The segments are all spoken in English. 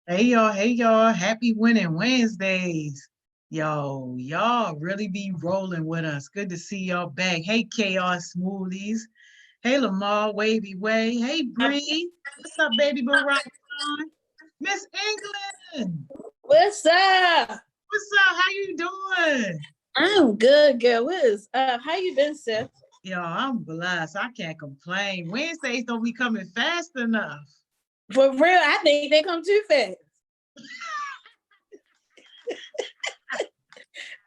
Hey y'all, happy winning Wednesdays. Yo, y'all really be rolling with us. Good to see y'all back. Hey, Chaos Smoothies. Hey, Lamar Wavy Way. Hey, Bree. What's up, baby Barack? Miss England. What's up? What's up? How you doing? I'm good, girl. What is up? How you been, Seth? Yo, I'm blessed. I can't complain. Wednesdays don't be coming fast enough. For real, I think they come too fast.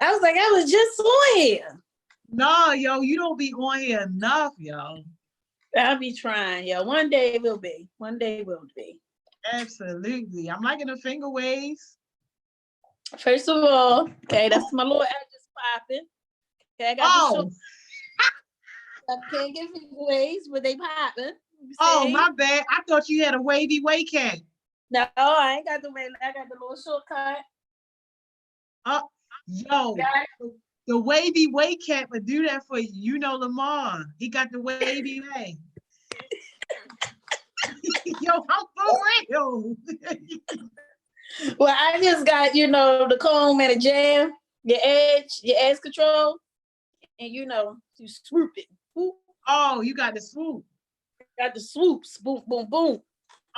I was like, I was just on here. No, yo, you don't be on here enough, yo. I'll be trying, yo. One day it will be. One day it will be. Absolutely. I'm liking the finger waves. First of all, okay, that's my little edges popping. Okay, I got the short. I can't get giveaways, but they popping. Oh, my bad. I thought you had a wavy way cat. No, I ain't got the way. I got the little shortcut. Yo, the wavy way cat would do that for you. You know Lamar. He got the wavy way. Yo, I'm for real. Well, I just got, the comb and the jam, your edge control, and you swoop it. Whoop. Oh, you got the swoop. Got the swoops. Boom, boom, boom.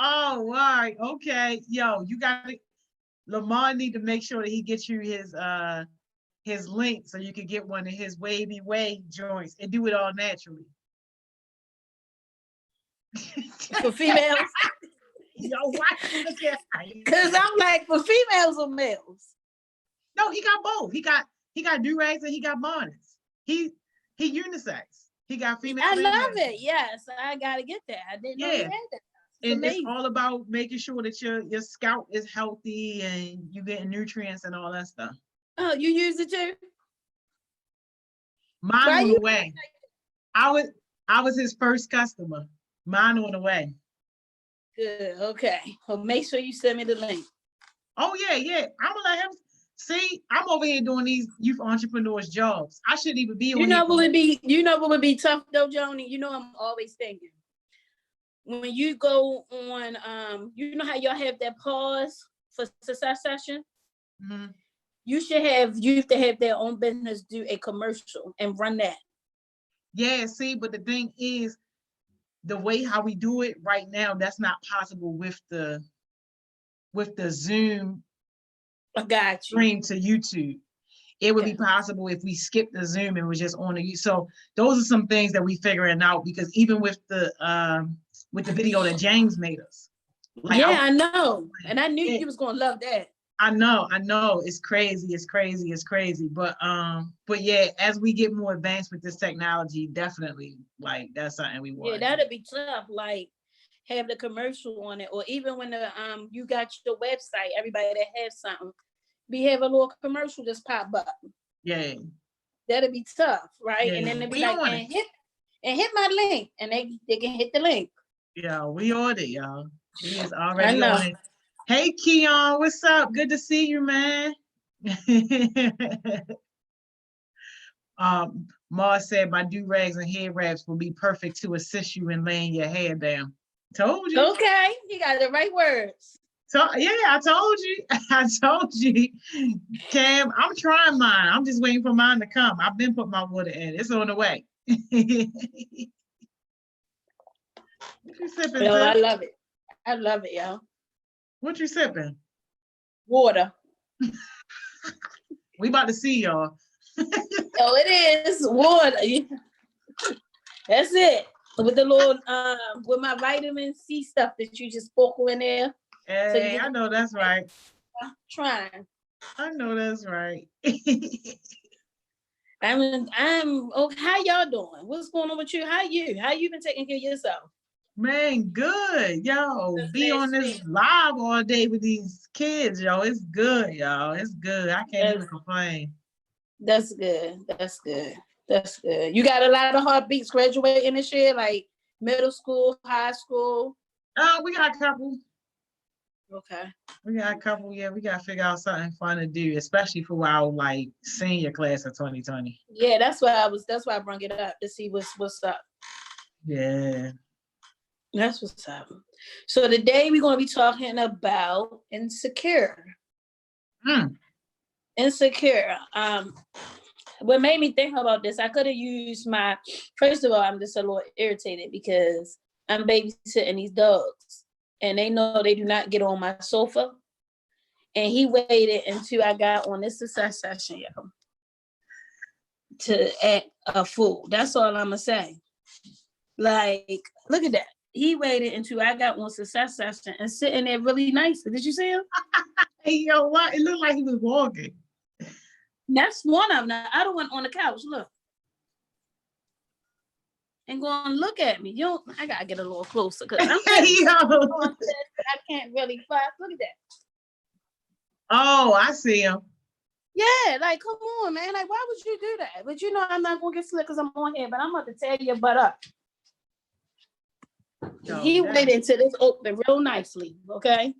Oh, all right. Okay. Yo, you got it. Lamar need to make sure that he gets you his link so you can get one of his wavy way joints and do it all naturally. For females? Yo, watch it again. Because I'm like, for females or males? No, he got both. He got do-rags and he got bonnets. He unisex. He got female. I love it. Yes, I gotta get that. I didn't know he had that. It's all about making sure that your scalp is healthy and you getting nutrients and all that stuff. Oh, you use it too? Mine on the way. I was his first customer. Mine on the way. Good. Okay. Well, make sure you send me the link. Oh yeah. I'm gonna let him see. I'm over here doing these youth entrepreneurs jobs. I shouldn't even be on. What would be tough though, Joni? I'm always thinking when you go on, how y'all have that pause for success session. Mm-hmm. You should have youth to have their own business do a commercial and run that. Yeah. See, but the thing is, the way how we do it right now, that's not possible with the Zoom stream to YouTube. It would be possible if we skipped the Zoom and was just on the YouTube. So those are some things that we figuring out, because even with the video that James made us. Like, yeah, I know. And I knew you was gonna love that. I know. It's crazy. But yeah, as we get more advanced with this technology, definitely, like, that's something we want. Yeah, that'd be tough. Like, have the commercial on it, or even when the you got your website, everybody that has something, have a little commercial just pop up. Yeah. That'd be tough, right? Yeah. And then they'd be like, hit my link, and they can hit the link. Yeah, we on it, y'all. He is already on it. Hey, Keon, what's up? Good to see you, man. Mars said my do-rags and hair wraps will be perfect to assist you in laying your hair down. Told you. Okay, you got the right words. So yeah, I told you. Cam, I'm trying mine. I'm just waiting for mine to come. I've been putting my water in. It's on the way. What you sipping? Yo, I love it. I love it, yo. What you sipping? Water. We about to see y'all. Oh, it is water. That's it. With the little with my vitamin C stuff that you just sprinkle in there. Hey, so I know that's right. I'm trying. I know that's right. I'm okay. How y'all doing? What's going on with you? How you been taking care of yourself? Man, good. Yo, be on this live all day with these kids, yo. It's good, y'all. It's good. I can't even complain. That's good. You got a lot of heartbeats graduating this year, like middle school, high school? We got a couple. Okay. We got a couple. Yeah, we got to figure out something fun to do, especially for our senior class of 2020. Yeah, that's why I brought it up to see what's up. Yeah. That's what's up. So today we're going to be talking about insecure. Insecure. What made me think about this, I could have used first of all, I'm just a little irritated because I'm babysitting these dogs and they know they do not get on my sofa. And he waited until I got on this success session, yo, to act a fool. That's all I'm going to say. Like, look at that. He waited until I got on success session and sitting there really nicely. Did you see him? Hey, yo, what? It looked like he was walking. That's one of them. The other one on the couch, look. And go and look at me. I gotta get a little closer because I'm I can't really fly. Look at that. Oh, I see him. Yeah, like come on, man. Like, why would you do that? But I'm not gonna get slick because I'm on here, but I'm about to tear your butt up. No, he waited until this opened real nicely, okay?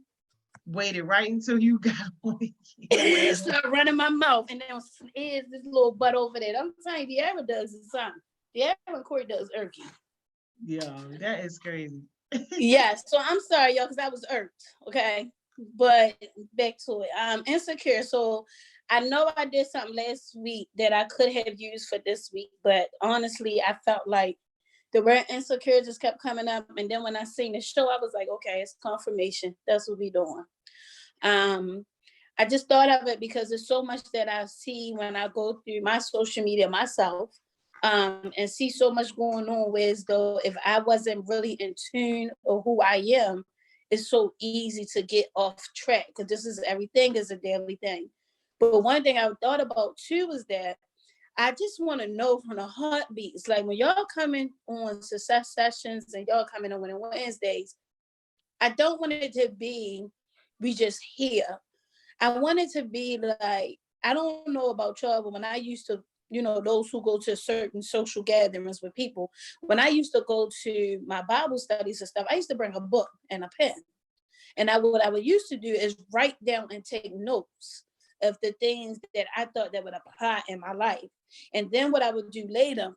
Waited right until you got on. Start running my mouth, and then here's this little butt over there. I'm telling you, De'Ara does the something. De'Ara and Corey does irky. Yeah, that is crazy. Yes, so I'm sorry, y'all, because I was irked, okay? But back to it. Insecure. So I know I did something last week that I could have used for this week, but honestly, I felt like the word insecure just kept coming up. And then when I seen the show, I was like, okay, it's confirmation. That's what we're doing. I just thought of it because there's so much that I see when I go through my social media myself, and see so much going on, whereas though if I wasn't really in tune or who I am, it's so easy to get off track because everything is a daily thing. But one thing I thought about too is that I just want to know from the heartbeats, like when y'all coming on success sessions and y'all coming on Winning Wednesdays, I don't want it to be we just here. I want it to be like, I don't know about y'all, but when I used to, those who go to certain social gatherings with people, when I used to go to my Bible studies and stuff, I used to bring a book and a pen. And what I would used to do is write down and take notes of the things that I thought that would apply in my life. And then what I would do later,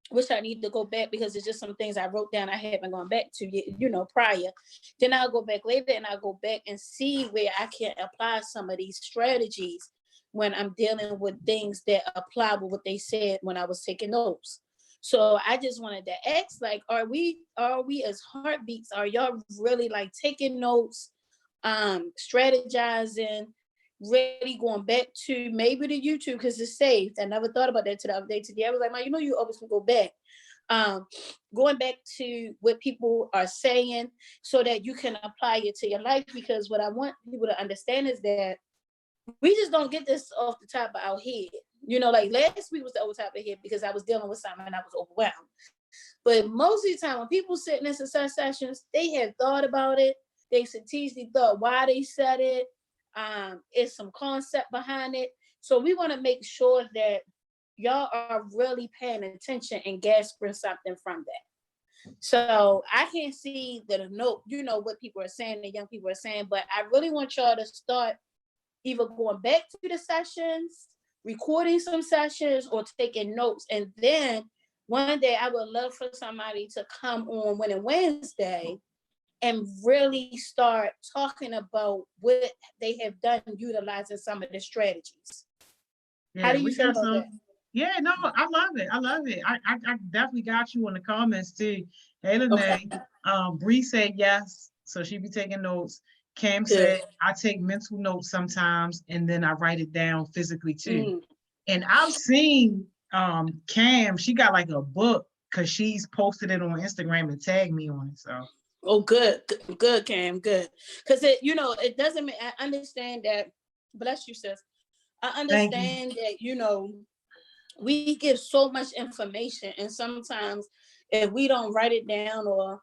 which I need to go back because it's just some things I wrote down I haven't gone back to, prior. Then I'll go back later and I'll go back and see where I can apply some of these strategies when I'm dealing with things that apply with what they said when I was taking notes. So I just wanted to ask, like, are we as heartbeats, are y'all really like taking notes, strategizing, really going back to maybe the YouTube because it's saved? I never thought about that to the other day. Today I was like, man, you always can go back. Going back to what people are saying so that you can apply it to your life, because what I want people to understand is that we just don't get this off the top of our head. Like last week was the over top of the head because I was dealing with something and I was overwhelmed. But most of the time when people sit in success sessions, they have thought about it. They strategically thought why they said it. It's some concept behind it. So we want to make sure that y'all are really paying attention and grasping something from that. So I can't see the note, what people are saying, the young people are saying, but I really want y'all to start either going back to the sessions, recording some sessions, or taking notes. And then one day I would love for somebody to come on Winning Wednesday and really start talking about what they have done utilizing some of the strategies. Yeah, how do you feel about that? Yeah, no, I love it. I love it. I definitely got you in the comments too. Hey, Lene, Bree said yes, so she be taking notes. Cam said I take mental notes sometimes, and then I write it down physically too. And I've seen Cam, she got like a book because she's posted it on Instagram and tagged me on it. So. Oh, good, Cam, good. Because it doesn't mean, I understand that. Bless you, sis. I understand that, we give so much information, and sometimes if we don't write it down or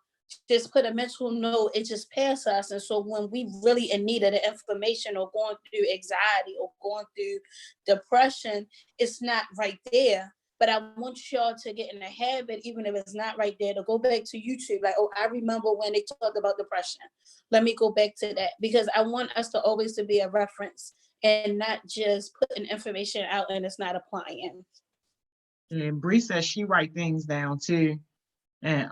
just put a mental note, it just passes us. And so when we really in need of the information or going through anxiety or going through depression, it's not right there. But I want y'all to get in the habit, even if it's not right there, to go back to YouTube. Like, oh, I remember when they talked about depression. Let me go back to that, because I want us to always to be a reference and not just putting information out and it's not applying. And Bree says she write things down too. And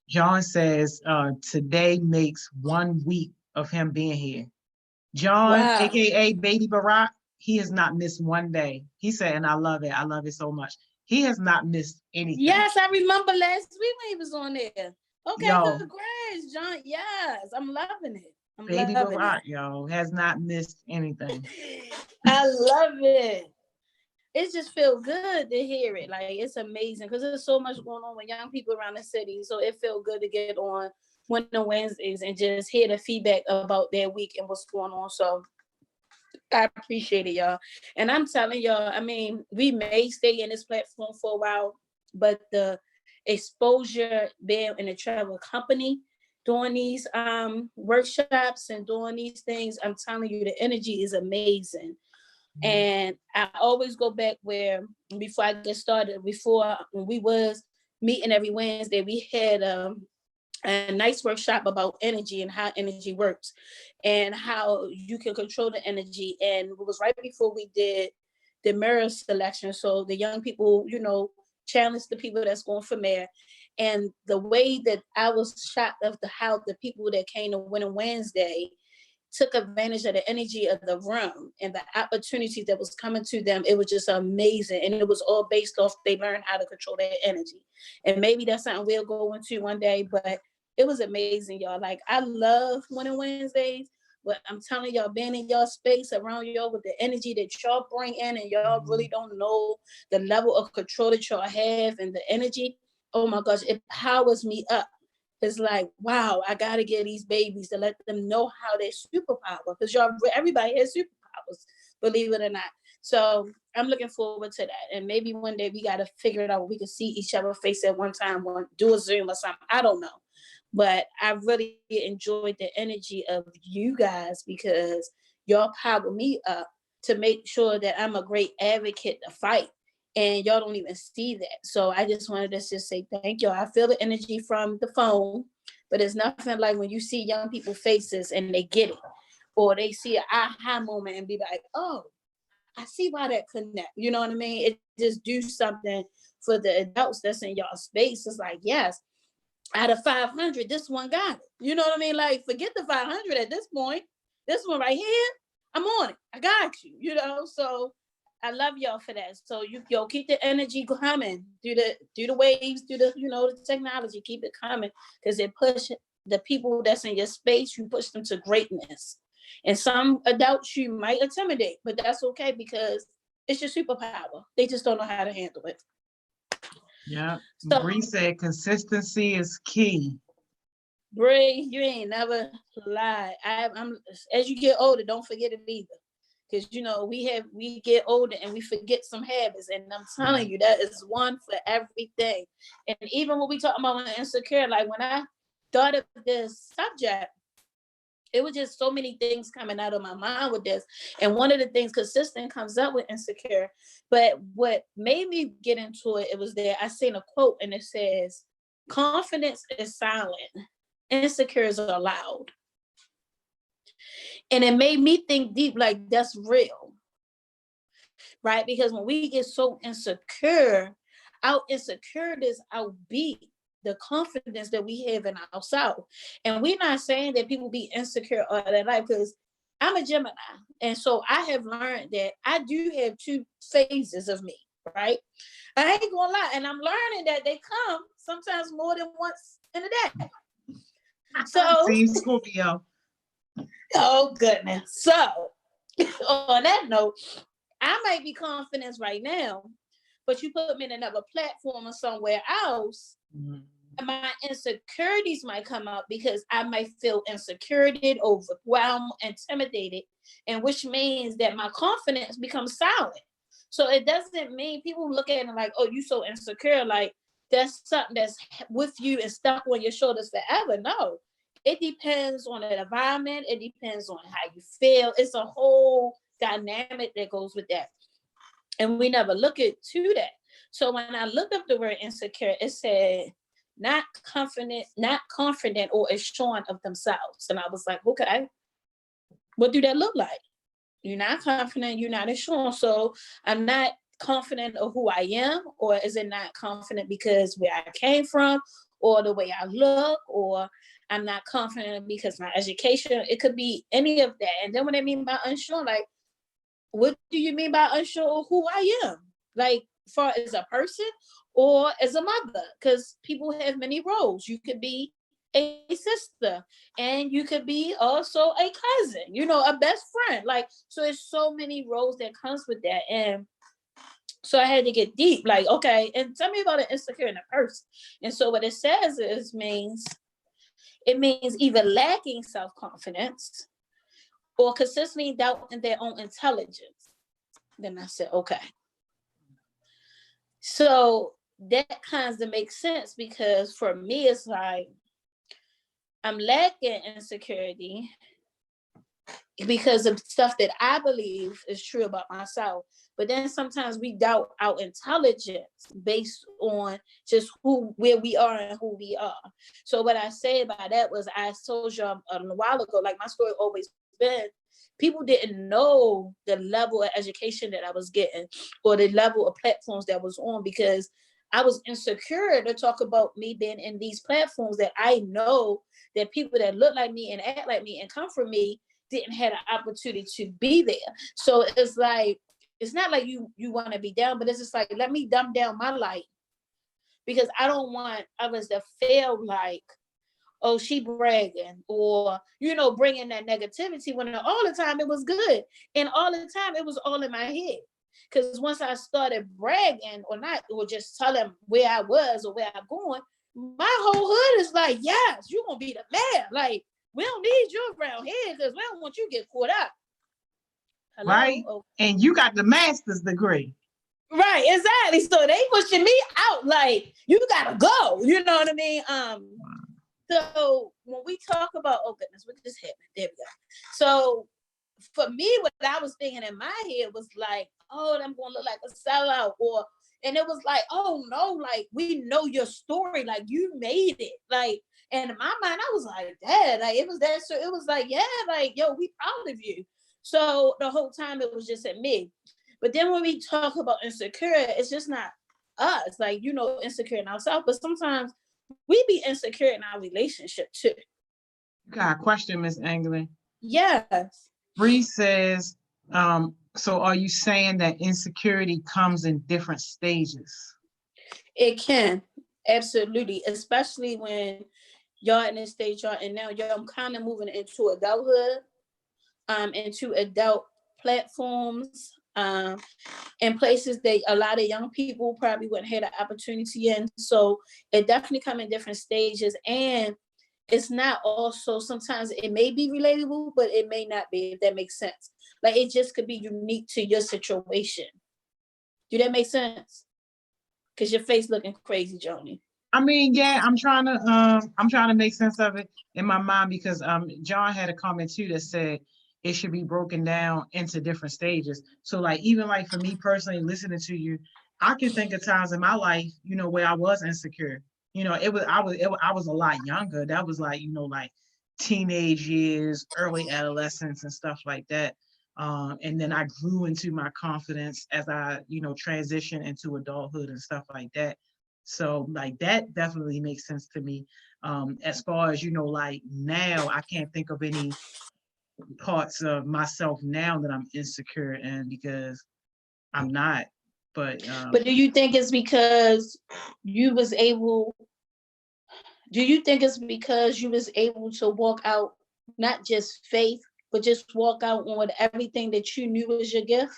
John says today makes 1 week of him being here. John, Wow. aka Baby Barack, he has not missed one day. He said, and I love it. I love it so much. He has not missed anything. Yes, I remember last week when he was on there. Okay, Yo, congrats, John. Yes, I'm loving it. I'm Baby loving it. Barack, yo, has not missed anything. I love it. It just feels good to hear it. Like it's amazing because there's so much going on with young people around the city. So it feels good to get on one of Wednesdays and just hear the feedback about their week and what's going on. So I appreciate it, y'all. And I'm telling y'all, I mean, we may stay in this platform for a while, but the exposure being in a travel company doing these workshops and doing these things, I'm telling you, the energy is amazing. And I always go back where before I get started, before when we was meeting every Wednesday, we had a nice workshop about energy and how energy works and how you can control the energy. And it was right before we did the mirror selection. So the young people, challenge the people that's going for mayor. And the way that I was shocked of how the people that came to Winter Wednesday took advantage of the energy of the room and the opportunities that was coming to them. It was just amazing. And it was all based off they learned how to control their energy. And maybe that's something we'll go into one day, but it was amazing, y'all. Like I love Winter Wednesdays, but I'm telling y'all, being in y'all space around y'all with the energy that y'all bring in and y'all really don't know the level of control that y'all have and the energy, oh my gosh, it powers me up. It's like, wow, I gotta get these babies to let them know how they're superpower, because y'all, everybody has superpowers, believe it or not. So I'm looking forward to that, and maybe one day we gotta figure it out. We can see each other face at one time, do a Zoom or something. I don't know, but I really enjoyed the energy of you guys because y'all power me up to make sure that I'm a great advocate to fight. And y'all don't even see that. So I just wanted to just say thank you. I feel the energy from the phone, but it's nothing like when you see young people's faces and they get it, or they see an aha moment and be like, oh, I see why that connect. You know what I mean? It just do something for the adults that's in y'all space. It's like, yes, out of 500, this one got it. You know what I mean? Like, forget the 500 at this point. This one right here, I'm on it. I got you, So I love y'all for that. So yo keep the energy coming. Do the waves, do the technology, keep it coming, because it push the people that's in your space, you push them to greatness. And some adults you might intimidate, but that's okay because it's your superpower. They just don't know how to handle it. Yeah. So Bree said consistency is key. Bree, you ain't never lied. I'm as you get older, don't forget it either. Because we get older and we forget some habits. And I'm telling you, that is one for everything. And even when we talk about insecure, like when I thought of this subject, it was just so many things coming out of my mind with this. And one of the things consistent comes up with insecure. But what made me get into it, it was that I seen a quote and it says, confidence is silent, insecures are loud. And it made me think deep, like that's real, right? Because when we get so insecure, our insecurities outbeat the confidence that we have in ourselves. And we're not saying that people be insecure all their life, because I'm a Gemini. And so I have learned that I do have two phases of me, right? I ain't gonna lie. And I'm learning that they come sometimes more than once in a day. So, See, Scorpio. Oh, goodness. So, on that note, I might be confident right now, but you put me in another platform or somewhere else, my insecurities might come up because I might feel insecurity, overwhelmed, intimidated, and which means that my confidence becomes silent. So it doesn't mean people look at it like, oh, you so insecure, like that's something that's with you and stuck on your shoulders forever. No, it depends on the environment. It depends on how you feel. It's a whole dynamic that goes with that. And we never look to that. So when I looked up the word insecure, it said not confident or assured of themselves. And I was like, okay, what do that look like? You're not confident, you're not assured. So I'm not confident of who I am, or is it not confident because where I came from, or the way I look, or I'm not confident because my education. It could be any of that. And then what I mean by unsure, like, what do you mean by unsure of who I am? Like, far as a person or as a mother? Because people have many roles. You could be a sister, and you could be also a cousin, you know, a best friend. Like, so there's so many roles that comes with that. And so I had to get deep, like, okay, and tell me about an insecure in a person. And so what it says is it means either lacking self-confidence or consistently doubting their own intelligence. Then I said, okay. So that kind of makes sense, because for me, it's like I'm lacking insecurity because of stuff that I believe is true about myself. But then sometimes we doubt our intelligence based on just where we are and who we are. So what I said by that was, I told you a while ago, like, my story always been, people didn't know the level of education that I was getting or the level of platforms that I was on, because I was insecure to talk about me being in these platforms that I know that people that look like me and act like me and come from me didn't have an opportunity to be there. So it's like, it's not like you want to be down, but it's just like, let me dumb down my light, because I don't want others to feel like, oh, she bragging, or, you know, bringing that negativity, when all the time it was good. And all the time it was all in my head. Because once I started bragging or not, or just telling where I was or where I'm going, my whole hood is like, yes, you're going to be the man. Like, we don't need you around here because we don't want you to get caught up. Hello? Right? Oh. And you got the master's degree. Right, exactly. So they pushing me out like, you gotta go. You know what I mean? So when we talk about, oh goodness, what just happened? There we go. So for me, what I was thinking in my head was like, oh, I'm gonna look like a sellout, and it was like, oh no, like, we know your story, like, you made it, like. And in my mind, I was like, Dad, like, it was that. So it was like, yeah, like, yo, we proud of you. So the whole time it was just at me. But then when we talk about insecure, it's just not us, like, you know, insecure in ourselves, but sometimes we be insecure in our relationship too. You got a question, Miss Anglin? Yes. Bree says, so are you saying that insecurity comes in different stages? It can, absolutely, especially when y'all in the stage y'all in now. Y'all kind of moving into adulthood, into adult platforms, in places that a lot of young people probably wouldn't have the opportunity in. So it definitely come in different stages, and it's not also, sometimes it may be relatable, but it may not be, if that makes sense. Like, it just could be unique to your situation. Do that make sense? Because your face looking crazy, Joni. I mean, yeah, I'm trying to make sense of it in my mind, because John had a comment too that said it should be broken down into different stages. So like, even like for me personally, listening to you, I can think of times in my life, you know, where I was insecure. You know, I was a lot younger. That was like, you know, like teenage years, early adolescence and stuff like that. And then I grew into my confidence as I, you know, transitioned into adulthood and stuff like that. So like that definitely makes sense to me. As far as, you know, like now I can't think of any parts of myself now that I'm insecure in, because I'm not. But do you think it's because you was able, do you think it's because you was able to walk out not just faith, but just walk out on everything that you knew was your gift?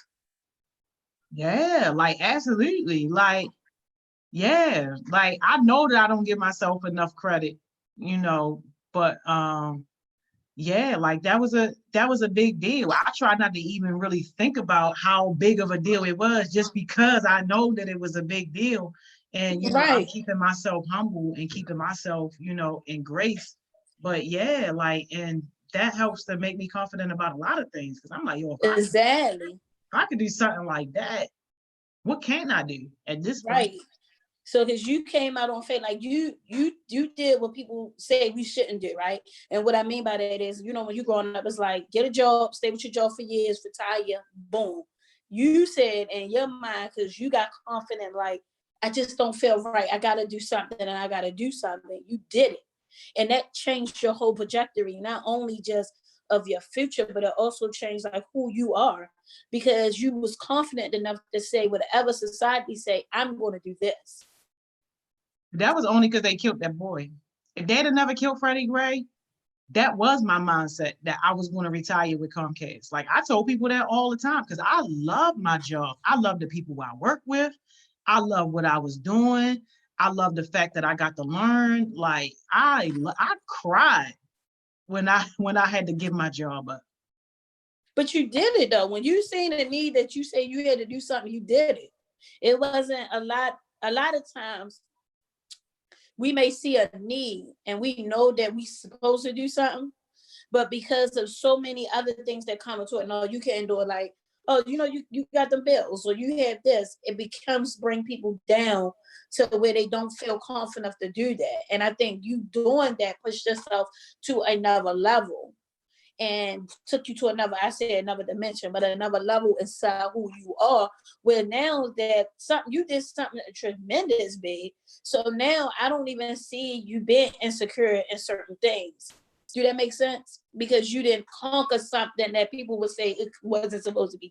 yeah, like absolutely. Like, yeah, like I know that I don't give myself enough credit, you know, but yeah, like that was a big deal. I tried not to even really think about how big of a deal it was, just because I know that it was a big deal. And you know, I'm Right. keeping myself humble and keeping myself, you know, in grace. But yeah, like, and that helps to make me confident about a lot of things. Cause I'm like, yo, Exactly. if I could do something like that, what can I do at this point? Right. So because you came out on faith, like you did what people say we shouldn't do, right? And what I mean by that is, you know, when you growing up, it's like, get a job, stay with your job for years, retire, boom. You said in your mind, because you got confident, like, I just don't feel right. I got to do something and I got to do something. You did it. And that changed your whole trajectory, not only just of your future, but it also changed like who you are, because you was confident enough to say whatever society say, I'm going to do this. That was only because they killed that boy. If they'd have never killed Freddie Gray, that was my mindset that I was going to retire with Comcast. Like I told people that all the time because I love my job. I love the people I work with. I love what I was doing. I love the fact that I got to learn. Like I cried when I had to give my job up. But you did it though. When you seen a need that you say you had to do something, you did it. It wasn't a lot. A lot of times we may see a need and we know that we supposed to do something, but because of so many other things that come into it, no, you can't do it. Like, oh, you know, you got the bills or you have this. It becomes bring people down to where they don't feel confident enough to do that. And I think you doing that push yourself to another level and took you to another, I say another dimension, but another level inside who you are, where now that something you did something tremendous big. So now I don't even see you being insecure in certain things. Do that make sense? Because you didn't conquer something that people would say it wasn't supposed to be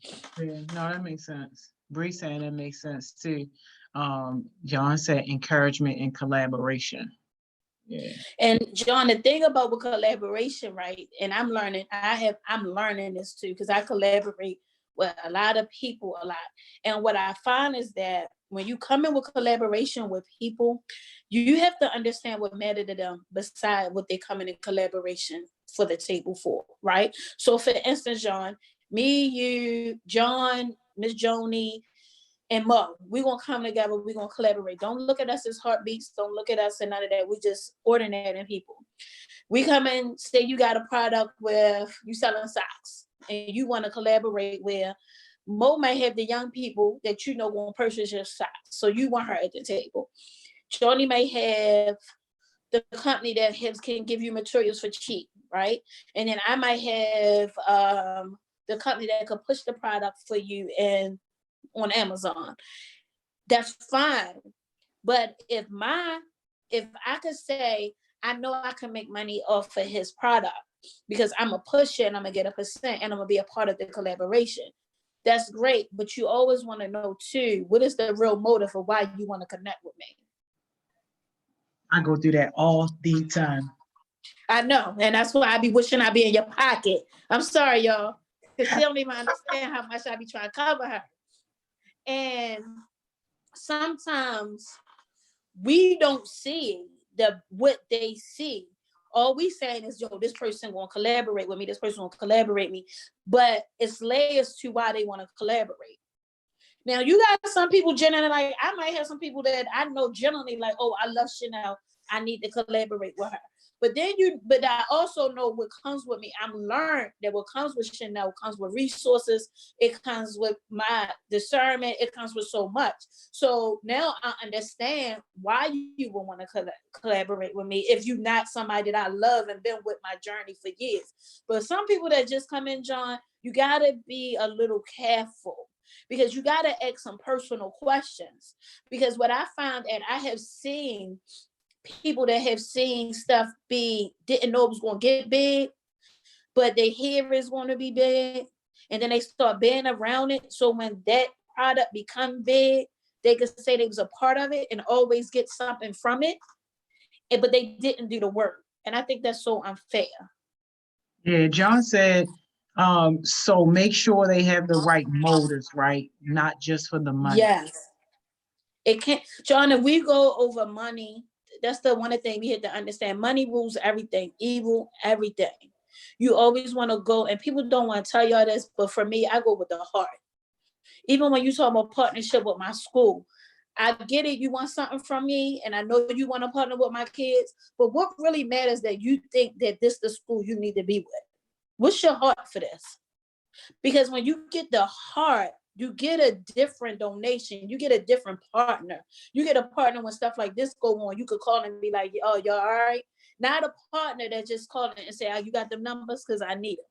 done. Yeah, no, that makes sense. Bree saying that makes sense too. John said encouragement and collaboration. Yeah. And John, the thing about with collaboration, right? And I'm learning this too, because I collaborate with a lot of people a lot. And what I find is that when you come in with collaboration with people, you have to understand what matters to them beside what they come in collaboration for the table for, right? So for instance, John, me, you, John, Miss Joni, and Mo, we're gonna come together, we're gonna collaborate. Don't look at us as heartbeats, don't look at us and none of that. We just ordinary people. We come in, say you got a product with you selling socks and you want to collaborate where Mo may have the young people that you know won't purchase your socks. So you want her at the table. Johnny may have the company that can give you materials for cheap, right? And then I might have the company that could push the product for you and on Amazon. That's fine. But if I could say, I know I can make money off of his product because I'm a pusher and I'm gonna get a percent and I'm gonna be a part of the collaboration. That's great, but you always want to know too, what is the real motive of why you want to connect with me? I go through that all the time. I know, and that's why I be wishing I be in your pocket. I'm sorry, y'all, because she don't even understand how much I be trying to cover her. And sometimes we don't see what they see. All we saying is, yo, this person gonna collaborate with me, this person gonna collaborate me, but it's layers to why they want to collaborate. Now you got some people generally, like I might have some people that I know generally like, oh, I love Chanel, I need to collaborate with her. But I also know what comes with me. I'm learned that what comes with Chanel comes with resources. It comes with my discernment. It comes with so much. So now I understand why you would want to collaborate with me if you're not somebody that I love and been with my journey for years. But some people that just come in, John, you got to be a little careful because you got to ask some personal questions. Because what I found, and I have seen people that have seen stuff didn't know it was going to get big, but they hear it's going to be big, and then they start being around it. So when that product become big, they could say they was a part of it and always get something from it, but they didn't do the work. And I think that's so unfair. Yeah, John said, so make sure they have the right motives, right? Not just for the money. Yes. It can't, John, if we go over money, that's the one thing we had to understand. Money rules everything, evil, everything. You always want to go, and people don't want to tell y'all this, but for me, I go with the heart. Even when you talk about partnership with my school, I get it, you want something from me, and I know you want to partner with my kids, but what really matters that you think that this is the school you need to be with. What's your heart for this? Because when you get the heart, you get a different donation. You get a different partner. You get a partner when stuff like this go on. You could call and be like, oh, y'all all right? Not a partner that just called and say, oh, you got them numbers because I need them,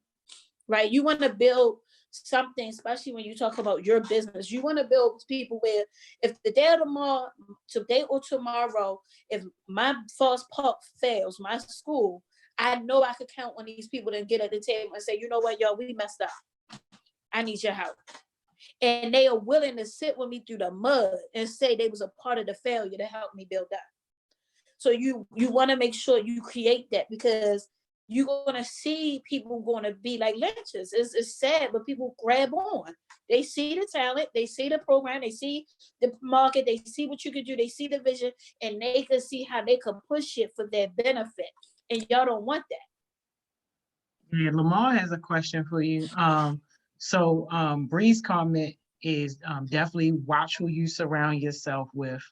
right? You want to build something, especially when you talk about your business. You want to build people where if the day or tomorrow, today or tomorrow, if my first part fails, my school, I know I could count on these people to get at the table and say, you know what, y'all, we messed up. I need your help. And they are willing to sit with me through the mud and say they was a part of the failure to help me build up. So you want to make sure you create that, because you're going to see people going to be like lynches. It's sad, but people grab on. They see the talent, they see the program, they see the market, they see what you can do, they see the vision, and they can see how they can push it for their benefit. And y'all don't want that. Yeah, Lamar has a question for you. Bree's comment is definitely watch who you surround yourself with.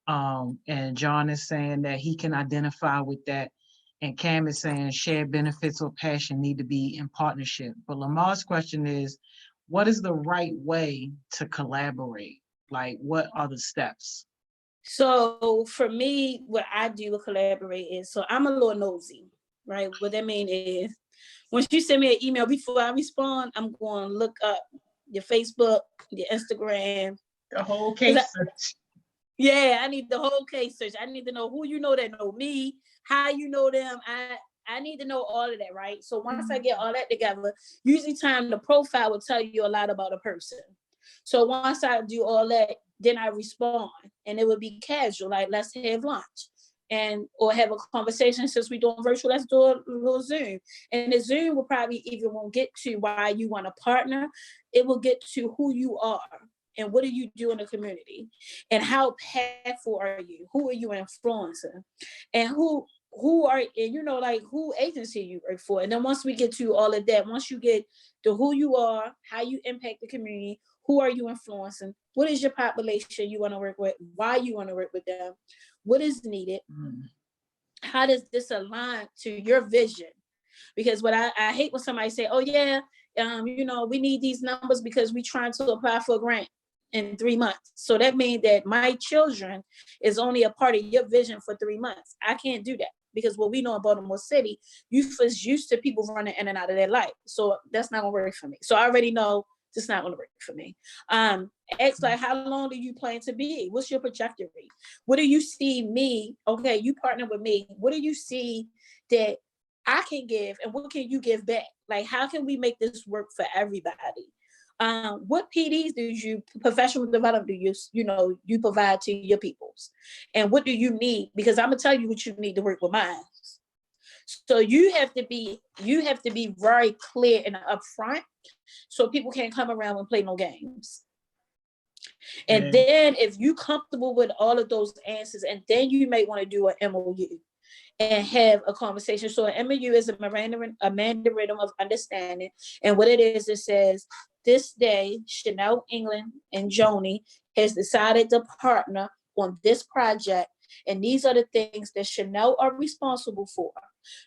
And John is saying that he can identify with that. And Cam is saying shared benefits or passion need to be in partnership. But Lamar's question is, what is the right way to collaborate? Like, what are the steps? So for me, what I do with collaborate is, so I'm a little nosy, right? What that mean is, once you send me an email, before I respond, I'm going to look up your Facebook, your Instagram. The whole case search. Yeah, I need the whole case search. I need to know who you know that know me, how you know them. I need to know all of that, right? So once I get all that together, usually time the profile will tell you a lot about a person. So once I do all that, then I respond, and it would be casual, like let's have lunch, and or have a conversation. Since we're doing virtual, let's do a little Zoom. And the Zoom will probably even won't get to why you want to partner. It will get to who you are and what do you do in the community, and how impactful are you? Who are you influencing, and who are, and you know, like who agency you work for. And then once we get to all of that, once you get to who you are, how you impact the community, who are you influencing, what is your population you want to work with, why you want to work with them, what is needed, how does this align to your vision? Because what I hate when somebody say, oh yeah, you know, we need these numbers because we're trying to apply for a grant in 3 months. So that means that my children is only a part of your vision for 3 months. I can't do that, because what we know in Baltimore City, youth is used to people running in and out of their life. So that's not gonna work for me. So I already know it's not gonna work for me. Ask like, how long do you plan to be? What's your trajectory? What do you see me? Okay, you partner with me. What do you see that I can give, and what can you give back? Like, how can we make this work for everybody? What PDs do you, professional development, do you provide to your peoples, and what do you need? Because I'm gonna tell you what you need to work with mine. So you have to be very clear and upfront, so people can't come around and play no games. And then if you're comfortable with all of those answers, and then you may want to do an MOU and have a conversation. So an MOU is a memorandum of understanding. And what it is, it says, this day, Chanel England and Joni has decided to partner on this project. And these are the things that Chanel are responsible for.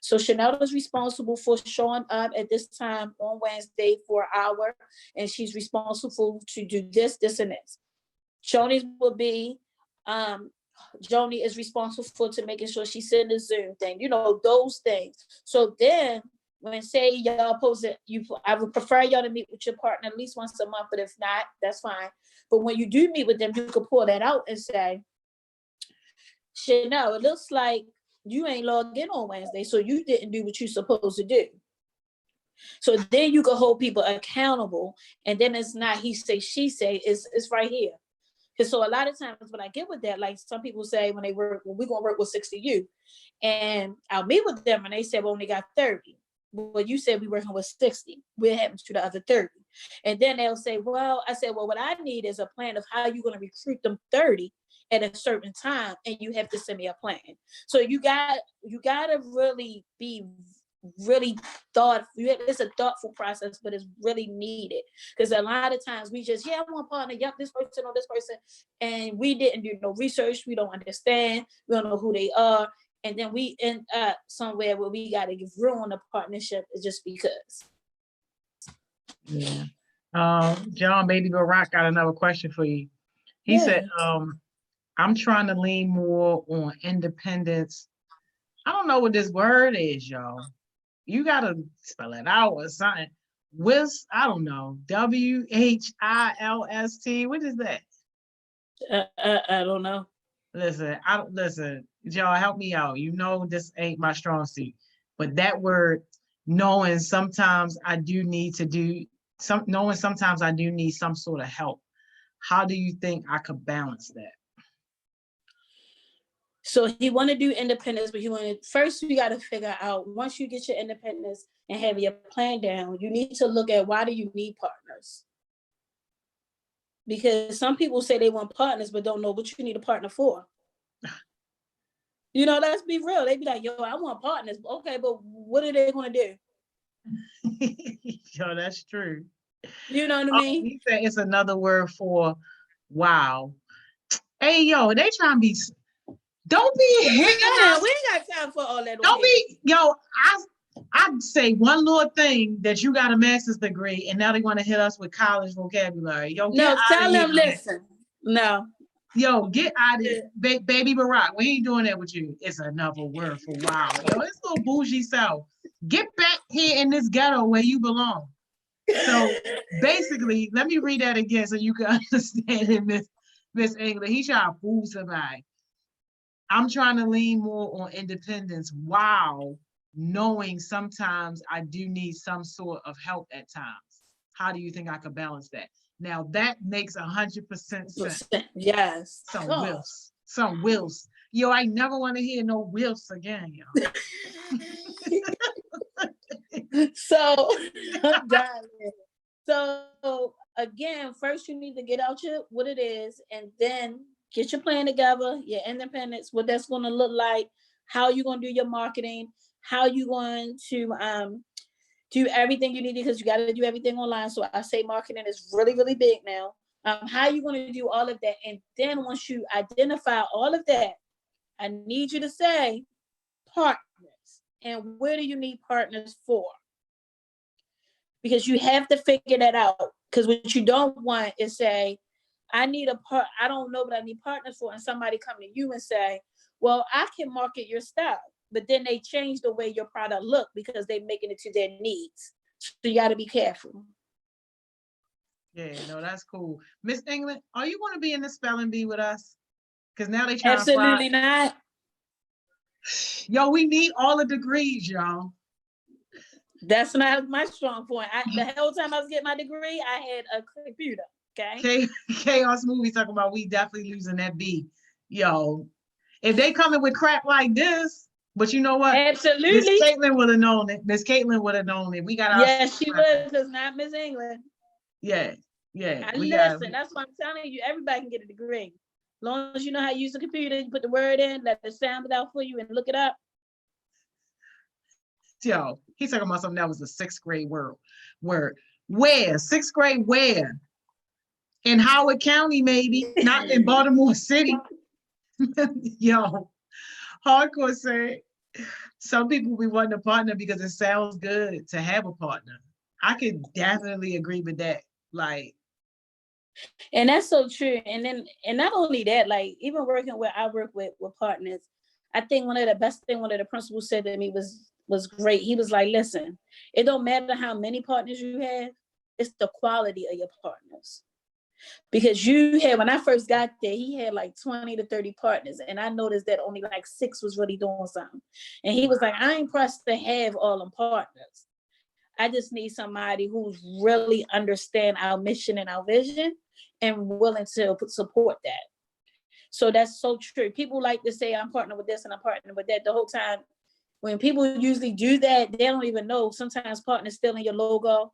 So Chanel is responsible for showing up at this time on Wednesday for an hour, and she's responsible to do this, this, and this. Joni will be, Joni is responsible for to making sure she's in the Zoom thing, you know, those things. So then when say y'all post it, I would prefer y'all to meet with your partner at least once a month, but if not, that's fine. But when you do meet with them, you can pull that out and say, Chanel, it looks like you ain't logged in on Wednesday, so you didn't do what you're supposed to do. So then you can hold people accountable, and then it's not he say, she say, it's right here. Because so a lot of times when I get with that, like some people say when they work, well, we're going to work with 60 youth. And I'll meet with them and they say, we only got 30. Well, you said we working with 60. What happens to the other 30? And then they'll say, well, I said, well, what I need is a plan of how you're going to recruit them 30 at a certain time. And you have to send me a plan. So you got to really be really thoughtful. It's a thoughtful process, but it's really needed, because a lot of times we just, I want to partner, this person or this person, and we didn't do no research. We don't understand. We don't know who they are, and then we end up somewhere where we got to ruin the partnership just because. Yeah. John Baby Go Rock got another question for you. He said, I'm trying to lean more on independence. I don't know what this word is, y'all. You got to spell it out or something. Whilst, I don't know. WHILST. What is that? I don't know. Listen, y'all help me out. You know this ain't my strong suit. But that word, knowing sometimes I do need to do knowing sometimes I do need some sort of help. How do you think I could balance that? So he want to do independence, but first we got to figure out, once you get your independence and have your plan down, you need to look at, why do you need partners? Because some people say they want partners, but don't know what you need a partner for. Let's be real. They be like, yo, I want partners. Okay, but what are they going to do? Yo, that's true. You know what I mean? He said it's another word for wow. Hey, yo, they trying to be. Don't be here. We ain't got time for all that. Don't be, yo. I'd say one little thing that you got a master's degree, and now they want to hit us with college vocabulary. Yo, no, tell them, listen. No. Yo, get out of it. Baby Barack, we ain't doing that with you. It's another word for wow. Yo, it's a little bougie self. Get back here in this ghetto where you belong. So basically, let me read that again so you can understand it, Miss England. He trying to fool somebody. I'm trying to lean more on independence. Wow. Knowing sometimes I do need some sort of help at times. How do you think I could balance that? Now that makes 100% sense. Yes. Some wills. Yo, I never want to hear no wills again, yo. So, so again, first you need to get out what it is, and then get your plan together, your independence, what that's going to look like, how you're going to do your marketing, how you're going to do everything you need, because you got to do everything online. So I say marketing is really, really big now. How you going to do all of that? And then once you identify all of that, I need you to say partners. And where do you need partners for? Because you have to figure that out. Because what you don't want is say, I don't know what I need partners for. And somebody come to you and say, well, I can market your stuff. But then they change the way your product look because they're making it to their needs. So you got to be careful. Yeah, no, that's cool. Miss England, are you going to be in the spelling bee with us? Because now they try Absolutely not. Yo, we need all the degrees, y'all. That's not my strong point. The whole time I was getting my degree, I had a computer. Okay. Chaos Movie talking about we definitely losing that B. Yo, if they coming with crap like this, but you know what? Absolutely. Miss Caitlin would have known it. Miss Caitlin would have known it. We got our. Yes, she was. It's not Miss England. Yeah. Listen, that's what I'm telling you. Everybody can get a degree. As long as you know how to use the computer, you put the word in, let it sound it out for you, and look it up. Yo, he's talking about something that was a 6th grade word. Where? 6th grade where? In Howard County, maybe, not in Baltimore City. Yo, Hardcore said, some people we want a partner because it sounds good to have a partner. I could definitely agree with that. Like, and that's so true. And not only that, like even working where I work with partners, I think one of the principals said to me was great. He was like, listen, it don't matter how many partners you have, it's the quality of your partners. Because when I first got there, he had like 20 to 30 partners. And I noticed that only like 6 was really doing something. And he was like, I ain't pressed to have all them partners. I just need somebody who's really understand our mission and our vision and willing to support that. So that's so true. People like to say, I'm partnering with this and I'm partnering with that. The whole time, when people usually do that, they don't even know. Sometimes partners still in your logo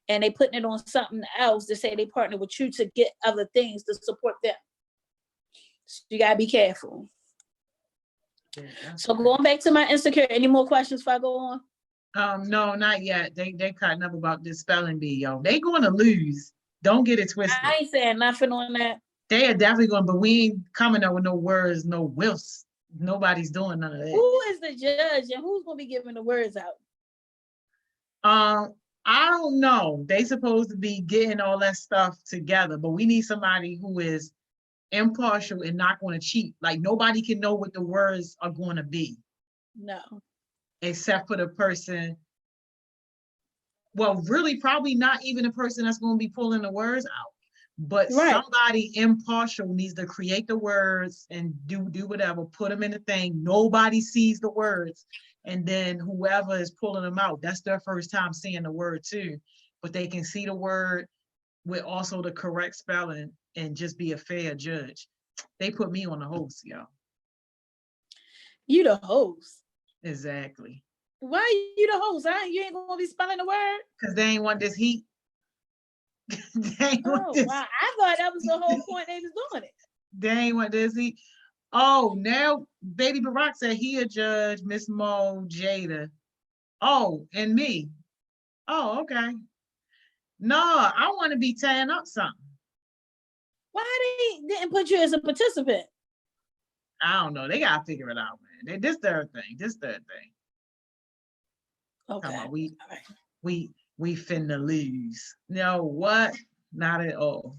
and they putting it on something else to say they partner with you to get other things to support them. So you gotta be careful. Yeah, so going back to my insecure, any more questions before I go on? No, not yet. They cutting up about this spelling bee, yo. They going to lose. Don't get it twisted. I ain't saying nothing on that. They are definitely going, but we ain't coming up with no words, no whiffs. Nobody's doing none of that. Who is the judge and who's going to be giving the words out? I don't know. They supposed to be getting all that stuff together, but we need somebody who is impartial and not going to cheat. Like nobody can know what the words are going to be. No. Except for the person well, really probably not even the person that's going to be pulling the words out, but Right. somebody impartial needs to create the words and do whatever, put them in the thing. Nobody sees the words. And then whoever is pulling them out, that's their first time seeing the word too. But they can see the word with also the correct spelling and just be a fair judge. They put me on the host, y'all. You the host. Exactly. Why you the host? You ain't gonna be spelling the word? Because they ain't want this heat. They ain't want Oh this. wow. I thought that was the whole point they was doing it. They ain't want this heat. Oh, now Baby Barack said he a judge, Miss Mo, Jada. Oh, and me. Oh, okay. No, I want to be tearing up something. Why they didn't put you as a participant? I don't know. They gotta figure it out, man. This their thing. This their thing. Okay. Talking about we finna lose. No, what? Not at all.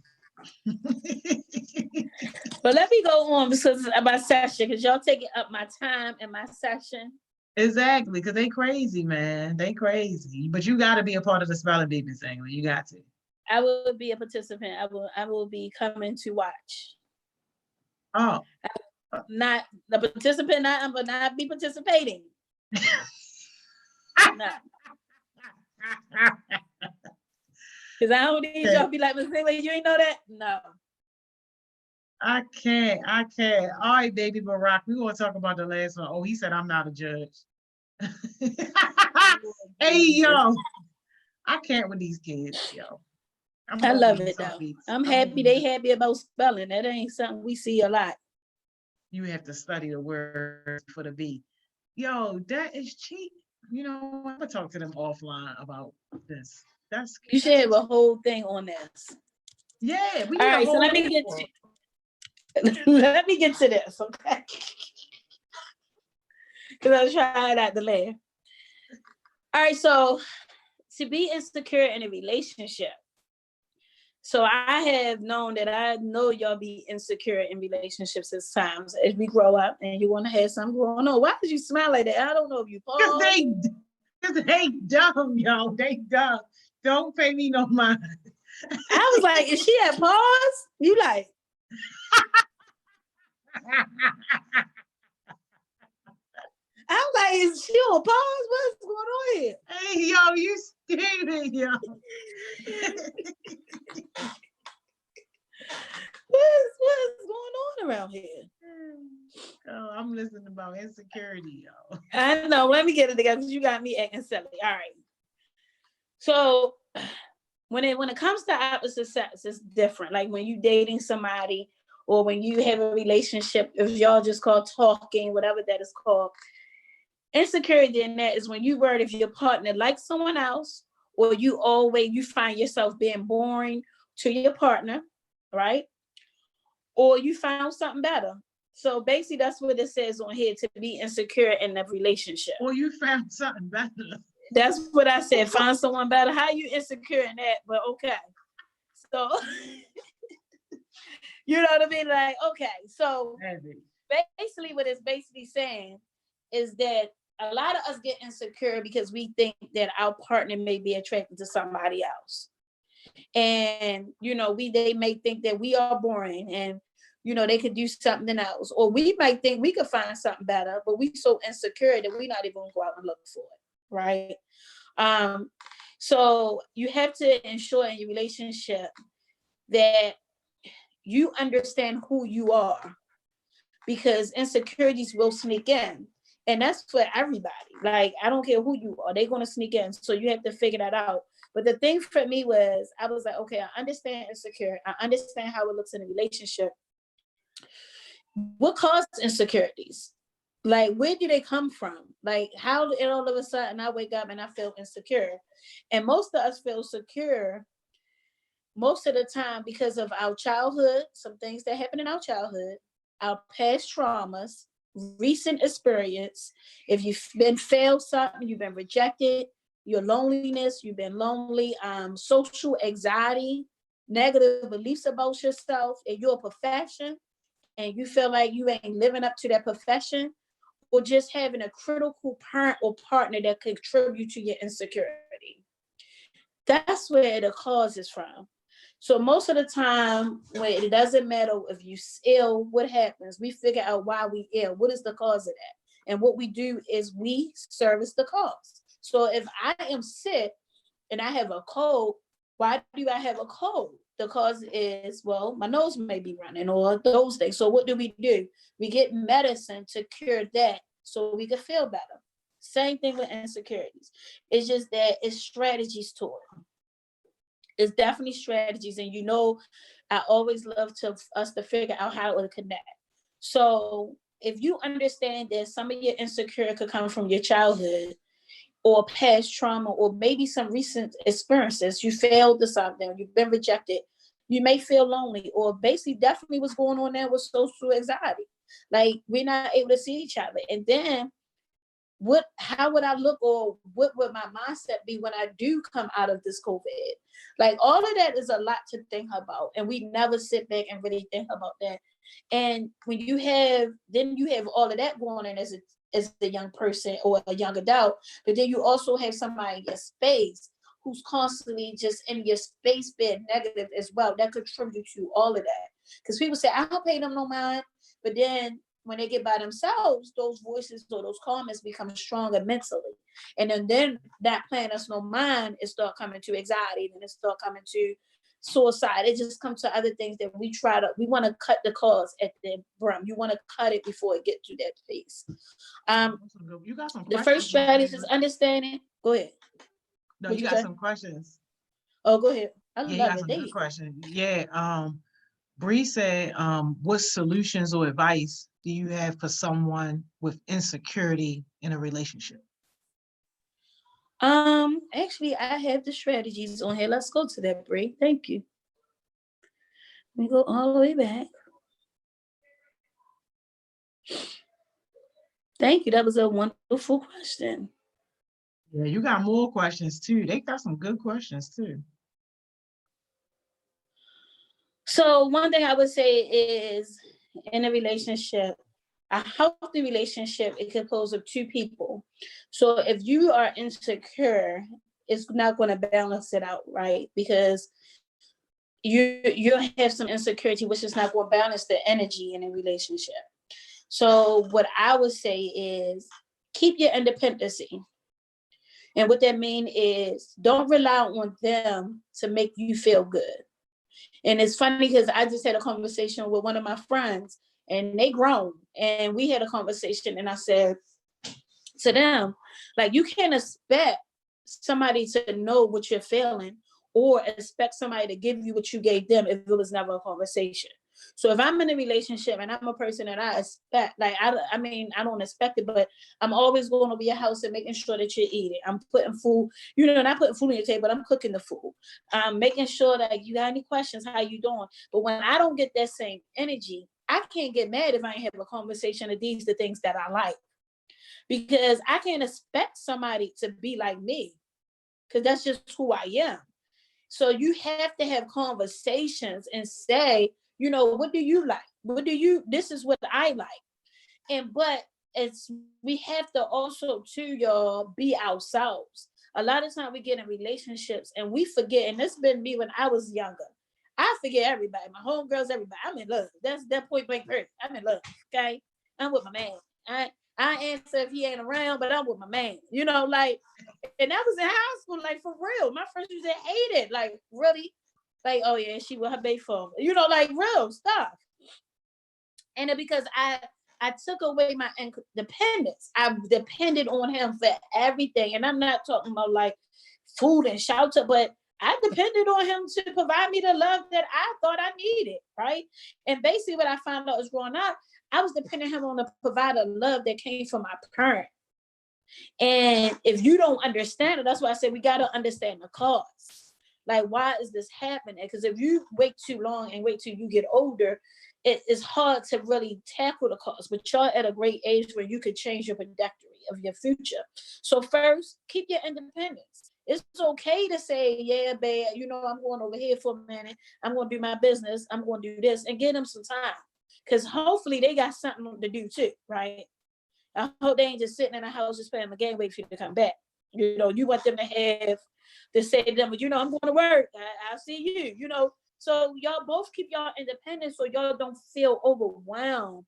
But let me go on because of my session, because y'all taking up my time in my session. Exactly, because they crazy, man. They crazy. But you got to be a part of the spelling bee thing. You got to. I will be a participant. I will be coming to watch. Oh. Not the participant, but not be participating. No. Because I don't need y'all to be like, Miss Haley, you ain't know that? No. I can't. All right, Baby Barack, we want to talk about the last one. Oh, he said I'm not a judge. Hey, yo. I can't with these kids, yo. I love it, though. I'm happy they happy about spelling. That ain't something we see a lot. You have to study the words for the B. Yo, that is cheap. You know, I'm going to talk to them offline about this. You should have a whole thing on this. Yeah, we all right, so let me get to this, okay? Because I was trying not to laugh. All right, so to be insecure in a relationship. So I have known that I know y'all be insecure in relationships at times as we grow up and you want to have something going on. Why did you smile like that? I don't know if you paused. Because they dumb, yo. They dumb. Don't pay me no mind. I was like, is she at pause? You like. I'm like, is she on pause? What's going on here? Hey, yo, you stupid, yo. What's going on around here? Oh, I'm listening about insecurity, yo. I know. Let me get it together because you got me acting silly. All right. So when it comes to opposite sex, it's different. Like when you dating somebody or when you have a relationship, if y'all just call talking, whatever that is called. Insecurity in that is when you worried if your partner likes someone else or you find yourself being boring to your partner, right? Or you found something better. So basically that's what it says on here, to be insecure in a relationship. Or you found something better. That's what I said, find someone better. How you insecure in that? But okay. So, you know what I mean? Like, okay. So basically what it's basically saying is that a lot of us get insecure because we think that our partner may be attracted to somebody else. And, you know, they may think that we are boring and, you know, they could do something else. Or we might think we could find something better, but we so insecure that we're not even going to go out and look for it, right? So you have to ensure in your relationship that you understand who you are, because insecurities will sneak in. And that's for everybody. Like, I don't care who you are, they're going to sneak in. So you have to figure that out. But the thing for me was, I was like, okay, I understand insecure. I understand how it looks in a relationship. What caused insecurities? Like, where do they come from? Like, how did all of a sudden I wake up and I feel insecure? And most of us feel secure most of the time because of our childhood, some things that happened in our childhood, our past traumas, recent experience. If you've been failed something, you've been rejected, your loneliness, you've been lonely, social anxiety, negative beliefs about yourself, and your profession, and you feel like you ain't living up to that profession, or just having a critical parent or partner that contribute to your insecurity. That's where the cause is from. So most of the time, when it doesn't matter if you ill, what happens? We figure out why we ill. What is the cause of that? And what we do is we service the cause. So if I am sick and I have a cold, why do I have a cold? The cause is, well, my nose may be running or those things. So what do? We get medicine to cure that so we can feel better. Same thing with insecurities. It's just that it's strategies to it. It's definitely strategies. And I always love us to figure out how to connect. So if you understand that some of your insecurity could come from your childhood or past trauma, or maybe some recent experiences, you failed to something, you've been rejected, you may feel lonely, or basically definitely what's going on there with social anxiety. Like we're not able to see each other. And then how would I look, or what would my mindset be when I do come out of this COVID? Like all of that is a lot to think about. And we never sit back and really think about that. And when you have all of that going on as a young person or a young adult, but then you also have somebody in your space who's constantly just in your space being negative as well. That contribute to all of that. Because people say, I don't pay them no mind. But then when they get by themselves, those voices or those comments become stronger mentally. And then that paying us no mind, it start coming to anxiety, and it start coming to suicide. It just comes to other things that we want to cut the cause at the brim. You want to cut it before it get to that phase. You got some the first strategy is understanding. Go ahead. No, you got some questions. Oh, go ahead. Yeah, you got some good questions. Yeah. Bree said, what solutions or advice do you have for someone with insecurity in a relationship? Actually, I have the strategies on here. Let's go to that, Bree. Thank you. Let me go all the way back. Thank you. That was a wonderful question. Yeah, you got more questions too. They got some good questions too. So one thing I would say is, in a relationship, a healthy relationship, it composed of two people. So if you are insecure, it's not going to balance it out, right? Because you'll have some insecurity, which is not going to balance the energy in a relationship. So what I would say is keep your independency. And what that means is don't rely on them to make you feel good. And it's funny because I just had a conversation with one of my friends, and they grown, and we had a conversation, and I said to them, like, you can't expect somebody to know what you're feeling or expect somebody to give you what you gave them if it was never a conversation. So if I'm in a relationship and I'm a person that I expect, like, I mean, I don't expect it, but I'm always going to be a house and making sure that you're eating. I'm putting food, not putting food on your table, but I'm cooking the food. I'm making sure that you got any questions, how you doing? But when I don't get that same energy, I can't get mad if I ain't have a conversation of these the things that I like. Because I can't expect somebody to be like me, because that's just who I am. So you have to have conversations and say, what do you like? This is what I like. But we have to also too, y'all, be ourselves. A lot of time we get in relationships and we forget, and this been me when I was younger. I forget everybody, my homegirls, everybody. I'm in love. That's that point blank period. I'm in love. Okay. I'm with my man. I answer if he ain't around, but I'm with my man. And that was in high school, like for real. My friends used to hate it. Like, really? Like, oh yeah, she with her baby phone. Like real stuff. And it because I took away my independence. I depended on him for everything. And I'm not talking about like food and shelter, but I depended on him to provide me the love that I thought I needed, right? And basically what I found out was growing up, I was depending on him to provide a love that came from my parent. And if you don't understand it, that's why I said we got to understand the cause. Like, why is this happening? Because if you wait too long and wait till you get older, it is hard to really tackle the cause. But you're at a great age where you could change your trajectory of your future. So first, keep your independence. It's okay to say, yeah, babe, I'm going over here for a minute. I'm going to do my business. I'm going to do this, and give them some time. Because hopefully they got something to do too, right? I hope they ain't just sitting in a house just playing the game, waiting for you to come back. You want them to have to say to them, but I'm going to work. I'll see you, So y'all both keep y'all independent so y'all don't feel overwhelmed.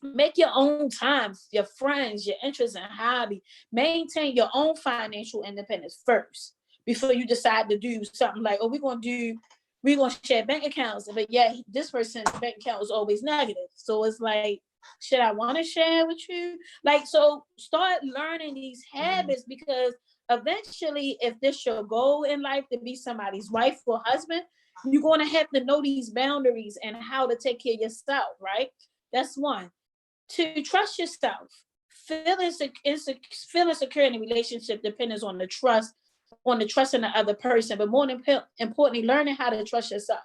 Make your own time, your friends, your interests and hobby. Maintain your own financial independence first before you decide to do something like, oh, we're gonna share bank accounts, but yeah, this person's bank account is always negative. So it's like, should I want to share with you? Like, so start learning these habits because eventually, if this your goal in life to be somebody's wife or husband, you're gonna have to know these boundaries and how to take care of yourself, right? That's one. To trust yourself. Feeling secure in a relationship depends on the trust in the other person, but more importantly, learning how to trust yourself.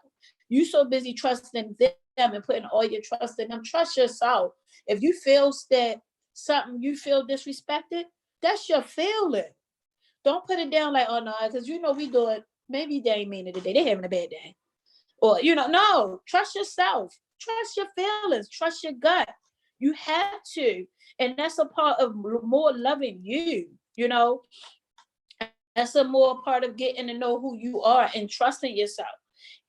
You so busy trusting them and putting all your trust in them. Trust yourself. If you feel that something you feel disrespected, that's your feeling. Don't put it down like, oh no, because we do it. Maybe they ain't mean it today. They're having a bad day. Or no, trust yourself. Trust your feelings. Trust your gut. You have to. And that's a part of more loving you, That's a more part of getting to know who you are and trusting yourself.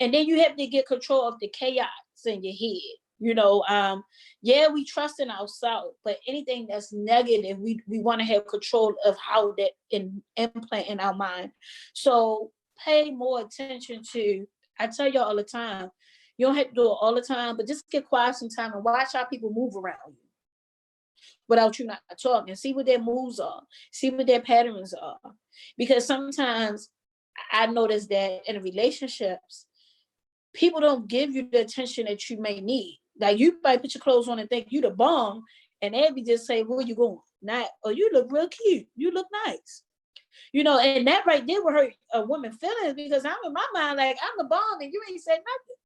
And then you have to get control of the chaos in your head. Yeah, we trust in ourselves, but anything that's negative, we want to have control of how that implant in our mind. So pay more attention to, I tell y'all all the time, you don't have to do it all the time, but just get quiet sometime and watch how people move around you without you not talking. See what their moves are. See what their patterns are. Because sometimes I notice that in relationships, people don't give you the attention that you may need. Like you might put your clothes on and think you the bomb, and they be just say, where you going? Not, oh, you look real cute. You look nice. And that right there will hurt a woman feelings because I'm in my mind like I'm the bomb and you ain't said nothing.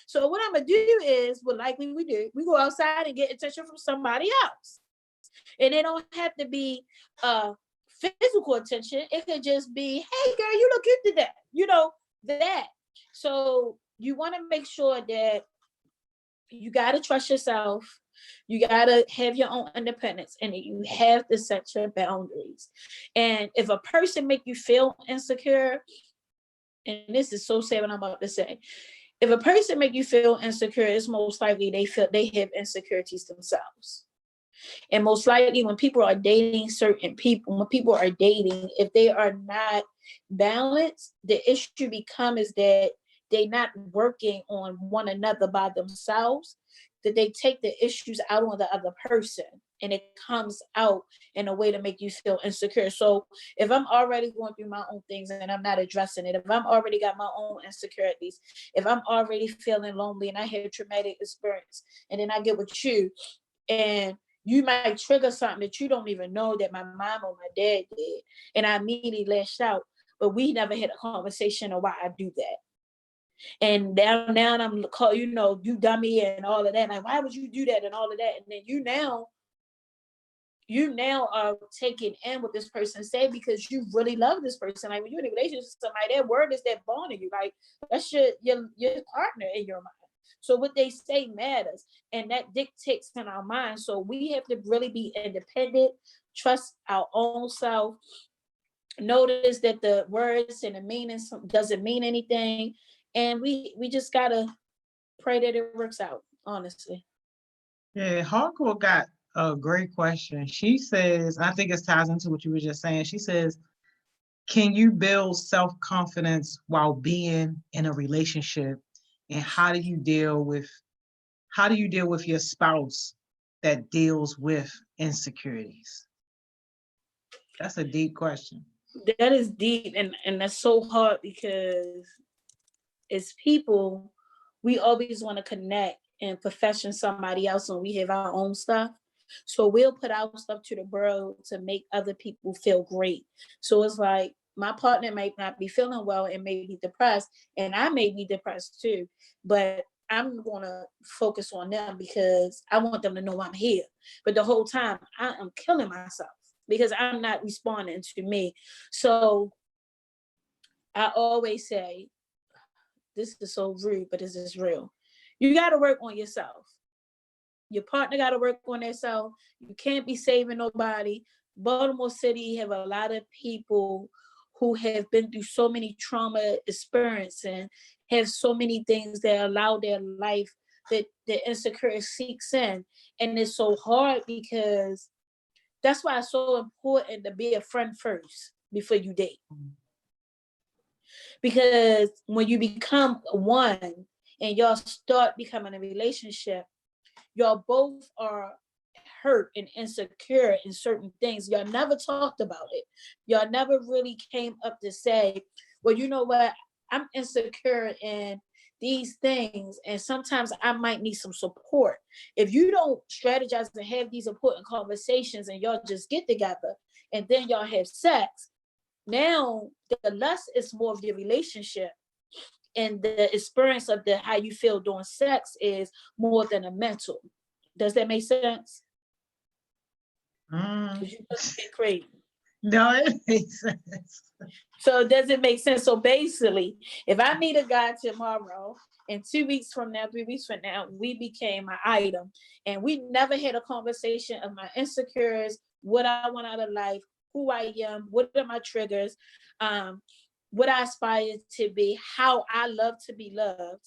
So what I'm gonna do is, what likely we do, we go outside and get attention from somebody else. And it don't have to be physical attention. It could just be, hey girl, you look cute today. That. So you want to make sure that you got to trust yourself. You got to have your own independence and you have to set your boundaries. And if a person make you feel insecure, and this is so sad what I'm about to say, if a person make you feel insecure, it's most likely they have insecurities themselves. And most likely when people are dating certain people, when people are dating, if they are not balanced, the issue becomes is that they're not working on one another by themselves, that they take the issues out on the other person and it comes out in a way to make you feel insecure. So if I'm already going through my own things and I'm not addressing it, if I'm already got my own insecurities, if I'm already feeling lonely and I had traumatic experience, and then I get with you and you might trigger something that you don't even know that my mom or my dad did, and I immediately lashed out, but we never had a conversation on why I do that. And now I'm you dummy and all of that. Like, why would you do that and all of that? And then you now are taking in what this person said because you really love this person. Like when you're in a relationship with somebody, that word is that bond in you. Like that's your partner in your mind. So what they say matters, and that dictates in our mind. So we have to really be independent, trust our own self, notice that the words and the meaning doesn't mean anything, and we just gotta pray that it works out, honestly. Yeah, Hardcore got a great question. She says, I think it ties into what you were just saying. She says, can you build self-confidence while being in a relationship? And how do you deal with your spouse that deals with insecurities? That's a deep question. That is deep, and that's so hard because as people, we always want to connect and profession somebody else when we have our own stuff. So we'll put our stuff to the world to make other people feel great. So it's like my partner might not be feeling well and may be depressed, and I may be depressed too, but I'm going to focus on them because I want them to know I'm here. But the whole time I am killing myself because I'm not responding to me. So I always say, this is so rude, but this is real. You got to work on yourself. Your partner got to work on themselves. You can't be saving nobody. Baltimore City have a lot of people who have been through so many trauma experience and have so many things that allow their life that the insecurity seeks in. And it's so hard because that's why it's so important to be a friend first before you date. Because when you become one and y'all start becoming a relationship, y'all both are hurt and insecure in certain things. Y'all never talked about it. Y'all never really came up to say, well, you know what? I'm insecure in these things, and sometimes I might need some support. If you don't strategize and have these important conversations and y'all just get together and then y'all have sex, now the lust is more of your relationship, and the experience of the how you feel during sex is more than a mental. Does that make sense? You look crazy. No, it makes sense. So does it make sense? So basically, if I meet a guy tomorrow and 2 weeks from now, 3 weeks from now, we became an item and we never had a conversation of my insecurities, what I want out of life, who I am, what are my triggers, what I aspire to be, how I love to be loved,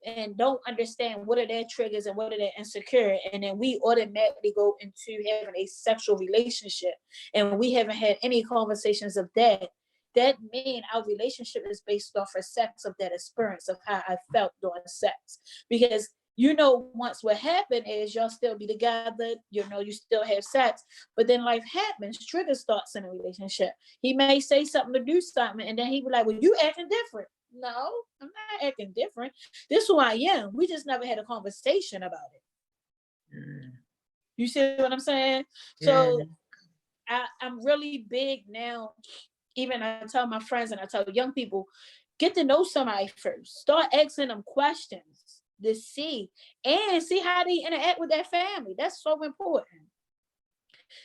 and don't understand what are their triggers and what are their insecure, and then we automatically go into having a sexual relationship and we haven't had any conversations of that. That means our relationship is based off of sex, of that experience of how I felt during sex. Because once what happened is y'all still be together, you still have sex, but then life happens, trigger starts in a relationship. He may say something to do something, and then he be like, well, you acting different. No, I'm not acting different. This is who I am. We just never had a conversation about it. You see what I'm saying? So I'm really big now. Even I tell my friends and I tell young people, get to know somebody first. Start asking them questions to see how they interact with their family. That's so important.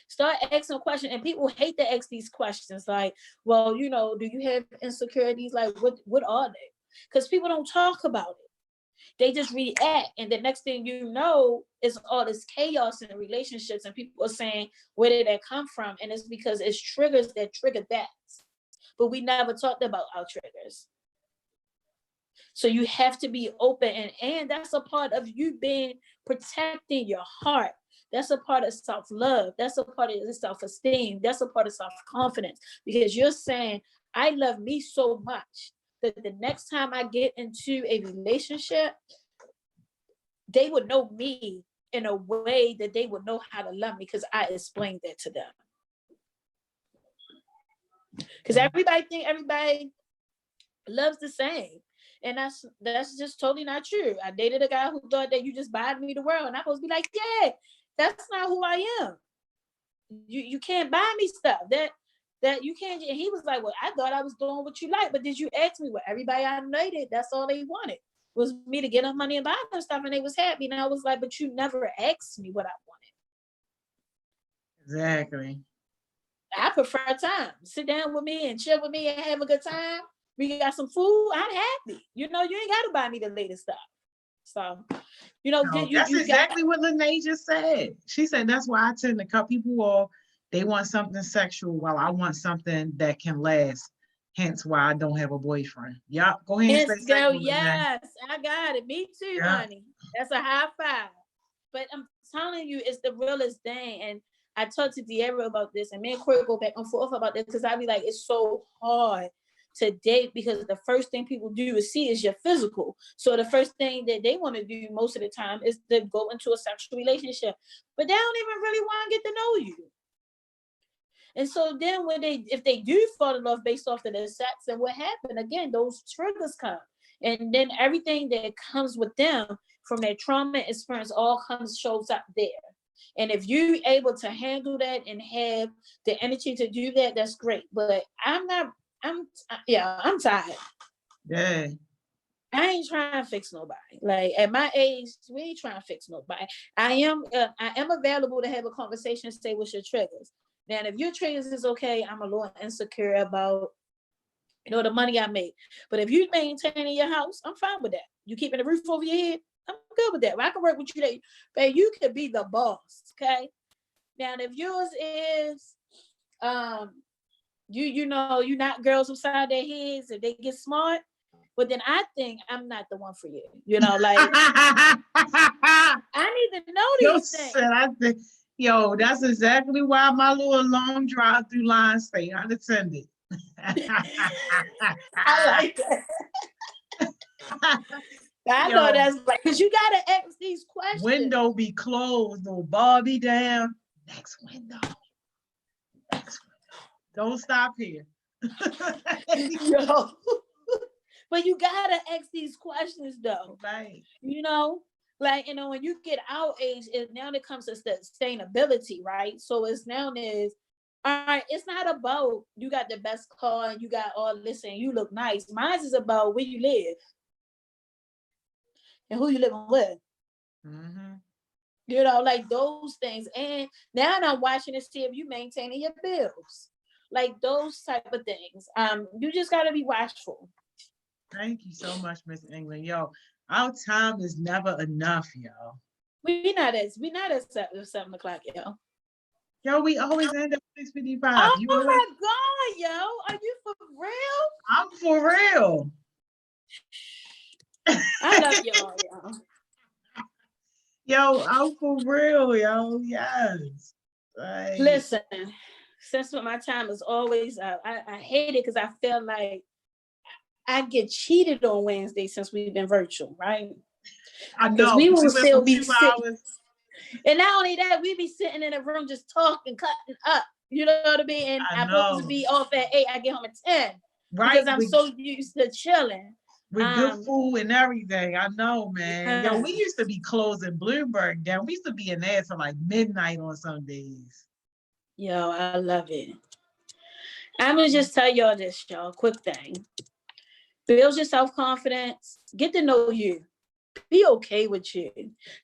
Start asking questions, and people hate to ask these questions like, well, do you have insecurities? Like, what are they? Because people don't talk about it. They just react, and the next thing you know is all this chaos in relationships, and people are saying, where did that come from? And it's because it's triggers that trigger that. But we never talked about our triggers. So you have to be open, and that's a part of you protecting your heart. That's a part of self-love. That's a part of self-esteem. That's a part of self-confidence, because you're saying, I love me so much that the next time I get into a relationship, they would know me in a way that they would know how to love me because I explained that to them. Because everybody think everybody loves the same. And that's just totally not true. I dated a guy who thought that you just buy me the world. And I'm supposed to be like, yeah, that's not who I am. You can't buy me stuff. That you can't. And he was like, well, I thought I was doing what you like. But did you ask me what everybody I dated, that's all they wanted, was me to get them money and buy them stuff. And they was happy. And I was like, but you never asked me what I wanted. Exactly. I prefer time. Sit down with me and chill with me and have a good time. We got some food, I'm happy. You ain't got to buy me the latest stuff. So, that's exactly what Lene just said. She said, that's why I tend to cut people off. They want something sexual while I want something that can last. Hence why I don't have a boyfriend. Yeah, go ahead and say girl, yes, I got it. Me too, honey. That's a high five. But I'm telling you, it's the realest thing. And I talked to De'Ara about this, and me and Corey go back and forth about this because I be like, it's so hard to date because the first thing people do is see is your physical. So the first thing that they want to do most of the time is to go into a sexual relationship, but they don't even really want to get to know you. And so then if they do fall in love based off of their sex, and what happened again, those triggers come, and then everything that comes with them from their trauma experience all shows up there. And if you're able to handle that and have the energy to do that, that's great. But I'm tired. Yeah. I ain't trying to fix nobody. Like at my age, we ain't trying to fix nobody. I am available to have a conversation and say what's your triggers. Now, if your triggers is okay, I'm a little insecure about the money I make. But if you maintaining your house, I'm fine with that. You keeping the roof over your head, I'm good with that. I can work with you. But you could be the boss, okay? Now, if yours is You know, you knock girls upside their heads and they get smart. But then I think I'm not the one for you. You know, like I need to know Yo, these things. said I think, yo, that's exactly why my little long drive through line stay unattended. I like that. I know Yo, that's right. Because you gotta ask these questions. window be closed, no bar be down. Next window. Next window. Don't stop here. Yo. But you gotta ask these questions though. Right. You know, like when you get our age, now it comes to sustainability, right? So it's now is all right, it's not about you got the best car and you got all this and you look nice. Mine is about where you live and who you living with. Mm-hmm. You know, like those things. And now I'm watching to see if you maintaining your bills. Like those type of things. You just gotta be watchful. Thank you so much, Miss England. Yo, our time is never enough, yo. We not at 7 o'clock, yo. Yo, we always end up 6:55. Oh You always, my god, yo. Are you for real? I'm for real. I love y'all, yo. Yo, I'm for real, yo. Yes. Right. Listen, since my time is always up, I hate it because I feel like I get cheated on Wednesday since we've been virtual, right? I Because know. we We will went from still be 2 sitting. hours. And not only that, we be sitting in a room just talking, cutting up. You know what I mean? And I I'm supposed to know. be off at 8. I get home at 10 because Right? I'm so used to chilling. With good food and everything. I know, man. Yo, Yeah. we used to be closing Bloomberg down. We used to be in there till like midnight on some days. Yo, I love it. I'm gonna just tell y'all this, y'all. Quick thing. Build your self-confidence. Get to know you. Be okay with you.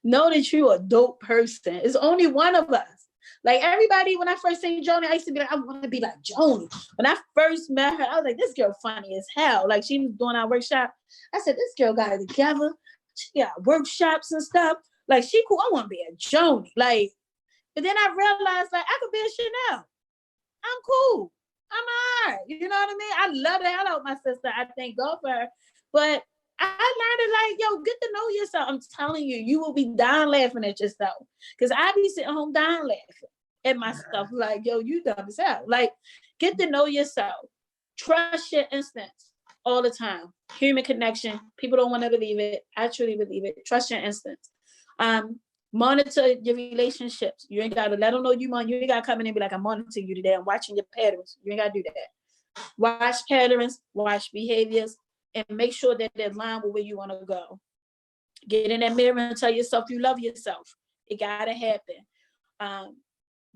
Know that you're a dope person. It's only one of us. Like everybody, when I first seen Joni, I used to be like, I want to be like Joni. When I first met her, I was like, this girl funny as hell. Like she was doing our workshop. I said, this girl got it together. She got workshops and stuff. Like she cool. I want to be a Joni. Like, but then I realized like I could be a Chanel. I'm cool. I'm all right. You know what I mean? I love the hell out of my sister. I thank God for her. But I learned it like, yo, get to know yourself. I'm telling you, you will be dying laughing at yourself. Because I be sitting home dying laughing at myself. Like, yo, you dumb as hell. Like, get to know yourself. Trust your instincts all the time. Human connection. People don't want to believe it. I truly believe it. Trust your instincts. Monitor your relationships. You ain't got to let them know you ain't got to come in and be like, I'm monitoring you today. I'm watching your patterns. You ain't got to do that. Watch patterns, watch behaviors, and make sure that they're aligned with where you want to go. Get in that mirror and tell yourself you love yourself. It got to happen.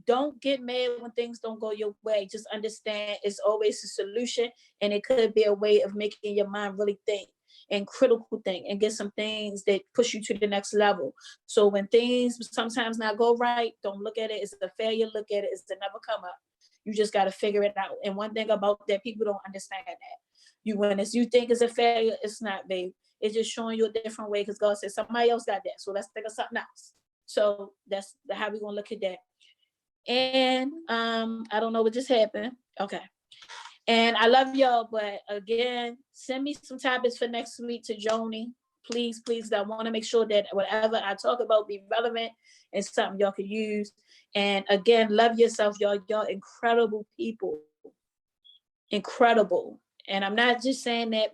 Don't get mad when things don't go your way. Just understand it's always a solution, and it could be a way of making your mind really think and critical think and get some things that push you to the next level. So when things sometimes not go right, don't look at it as a failure. Look at it as to never come up. You just got to figure it out. And one thing about that, people don't understand that. When you think it's a failure, it's not, babe. It's just showing you a different way because God said somebody else got that. So let's think of something else. So that's how we're gonna look at that. And I don't know what just happened. Okay. And I love y'all, but again, send me some topics for next week to Joni. Please, please. I want to make sure that whatever I talk about be relevant and something y'all can use. And again, love yourself, y'all. Y'all incredible people. Incredible. And I'm not just saying that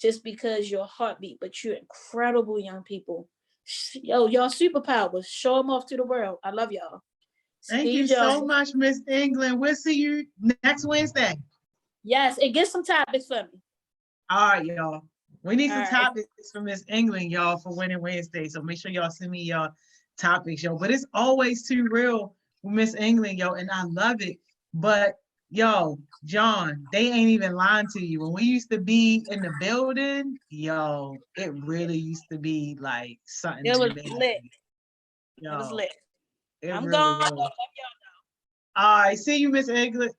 just because you're a heartbeat, but you're incredible young people. Yo, y'all superpowers. Show them off to the world. I love y'all. Thank you Steve so Jobs. much, Miss England. We'll see you next Wednesday. Yes, and get some topics for me. All right, y'all. We need some All right. topics for Miss England, y'all, for Winning Wednesday. So make sure y'all send me y'all topics, yo. But it's always too real with Miss England, yo, and I love it. But yo, John, they ain't even lying to you. When we used to be in the building, yo, it really used to be like something It was amazing. lit. Yo, it was lit. I'm really gone. was. All right, see you, Miss England.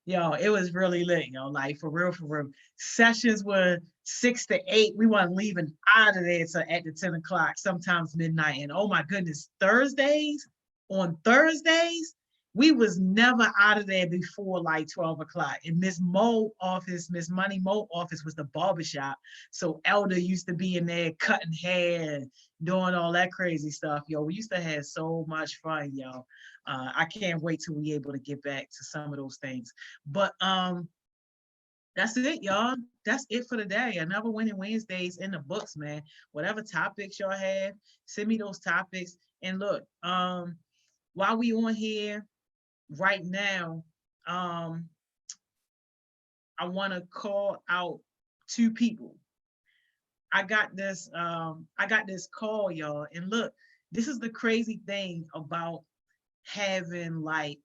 Yo, it was really lit, yo. Like for real, for real. Sessions were 6 to 8. We weren't leaving out of there till at the 10 o'clock, sometimes midnight. And oh my goodness, on Thursdays, We was never out of there before like 12 o'clock. And Miss Money Mo office was the barbershop. So Elder used to be in there cutting hair and doing all that crazy stuff. Yo, we used to have so much fun, yo. I can't wait till we able to get back to some of those things. But that's it, y'all. That's it for today. Another Winning Wednesdays in the books, man. Whatever topics y'all have, send me those topics. And look, while we on here, right now, I want to call out two people. I got this call, y'all. And look, this is the crazy thing about having like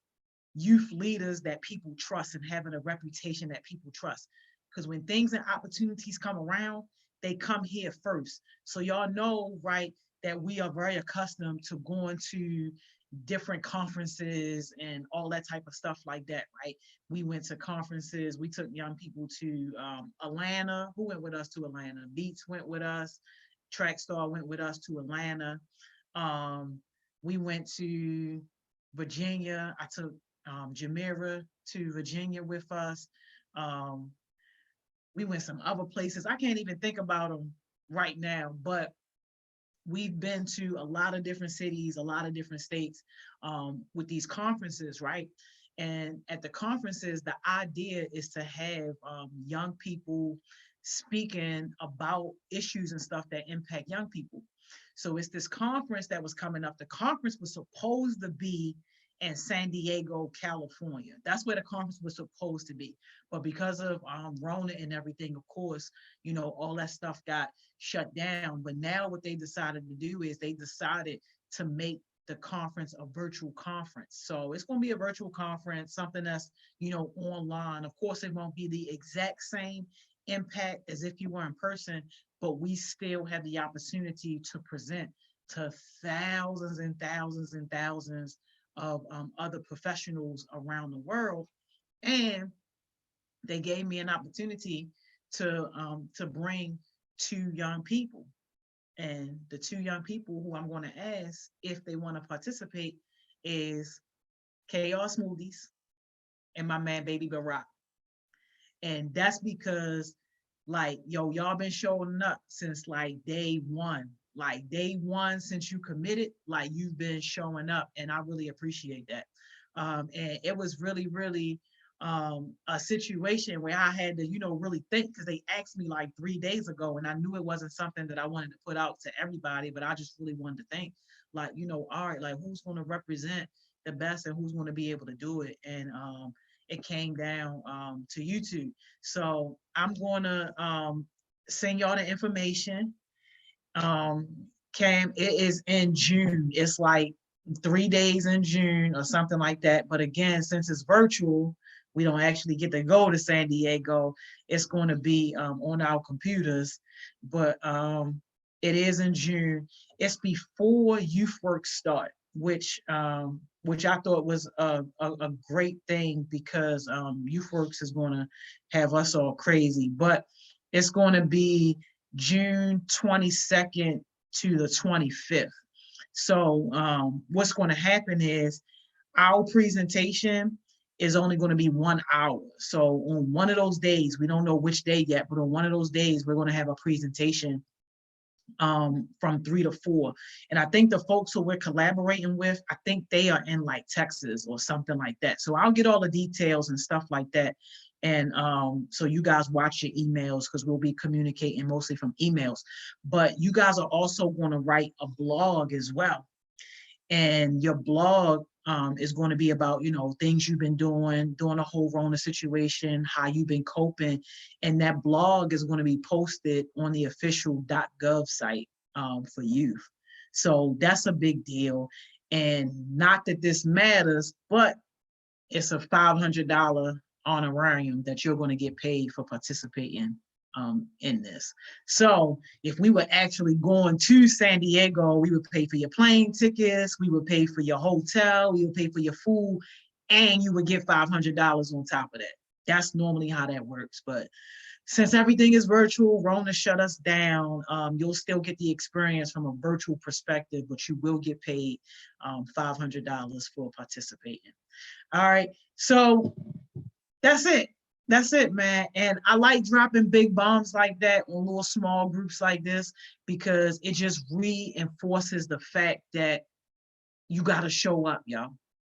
youth leaders that people trust and having a reputation that people trust. Because when things and opportunities come around, they come here first. So y'all know, right, that we are very accustomed to going to different conferences and all that type of stuff like that, right? We went to conferences. We took young people to Atlanta. Who went with us to Atlanta? Beats went with us. Trackstar went with us to Atlanta. We went to Virginia. I took Jamira to Virginia with us. We went some other places. I can't even think about them right now, but we've been to a lot of different cities, a lot of different states with these conferences, right? And at the conferences, the idea is to have young people speaking about issues and stuff that impact young people. So it's this conference that was coming up. The conference was supposed to be in San Diego, California. That's where the conference was supposed to be. But because of Rona and everything, of course, you know, all that stuff got shut down. But now what they decided to do is they decided to make the conference a virtual conference. So it's going to be a virtual conference, something that's, you know, online. Of course, it won't be the exact same impact as if you were in person, but we still have the opportunity to present to thousands and thousands and thousands of other professionals around the world. And they gave me an opportunity to bring two young people. And the two young people who I'm going to ask if they want to participate is Chaos Smoothies and my man Baby Barack. And that's because, like, yo, y'all been showing up since like day one. Like day one, since you committed, like you've been showing up, and I really appreciate that. And it was really, really a situation where I had to, you know, really think, because they asked me like 3 days ago, and I knew it wasn't something that I wanted to put out to everybody, but I just really wanted to think, like, you know, all right, like who's going to represent the best and who's going to be able to do it. And it came down to YouTube. So I'm going to send y'all the information. Cam, it is in June. It's like 3 days in June or something like that. But again, since it's virtual, we don't actually get to go to San Diego. It's going to be on our computers, but it is in June. It's before youth work start, which I thought was a great thing, because youth works is going to have us all crazy. But it's going to be June 22nd to the 25th. So what's going to happen is our presentation is only going to be 1 hour. So on one of those days, we don't know which day yet, but on one of those days, we're going to have a presentation from 3 to 4. And I think the folks who we're collaborating with, I think they are in like Texas or something like that. So I'll get all the details and stuff like that. And so you guys watch your emails, because we'll be communicating mostly from emails. But you guys are also going to write a blog as well. And your blog is going to be about, you know, things you've been doing during the whole Rona situation, how you've been coping. And that blog is going to be posted on the official .gov site for youth. So that's a big deal. And not that this matters, but it's a $500 honorarium that you're going to get paid for participating in this. So if we were actually going to San Diego, we would pay for your plane tickets, we would pay for your hotel, we would pay for your food, and you would get $500 on top of that. That's normally how that works. But since everything is virtual, Rona shut us down. You'll still get the experience from a virtual perspective, but you will get paid $500 for participating. All right. So that's it. That's it, man. And I like dropping big bombs like that on little small groups like this because it just reinforces the fact that you got to show up, y'all.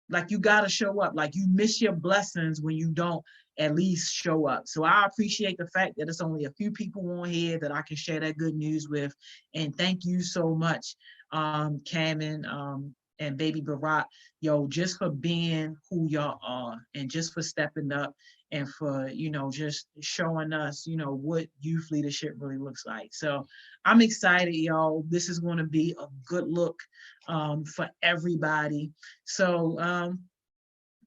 Like you got to show up. Like you miss your blessings when you don't at least show up. So I appreciate the fact that it's only a few people on here that I can share that good news with. And thank you so much, Cam and Baby Barack, yo, just for being who y'all are and just for stepping up and for, just showing us, what youth leadership really looks like. So I'm excited, y'all. This is going to be a good look for everybody. So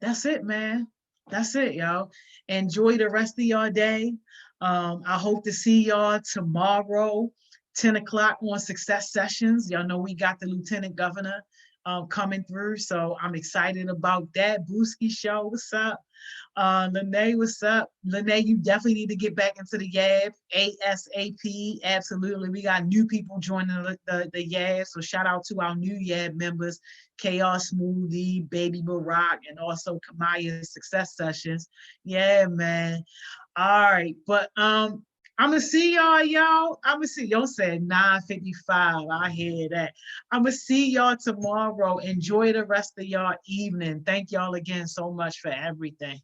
that's it, man. That's it, y'all. Enjoy the rest of your day. I hope to see y'all tomorrow, 10 o'clock on Success Sessions. Y'all know we got the Lieutenant Governor coming through. So I'm excited about that. Brewski Show, what's up? Lene, what's up? Lene, you definitely need to get back into the YAB ASAP. Absolutely. We got new people joining the YAB. So shout out to our new YAB members, Chaos Smoothie, Baby Barack, and also Kamaya's Success Sessions. Yeah, man. All right. But I'm gonna see y'all. I'm gonna see y'all said 9:55. I hear that. I'm gonna see y'all tomorrow. Enjoy the rest of y'all evening. Thank y'all again so much for everything.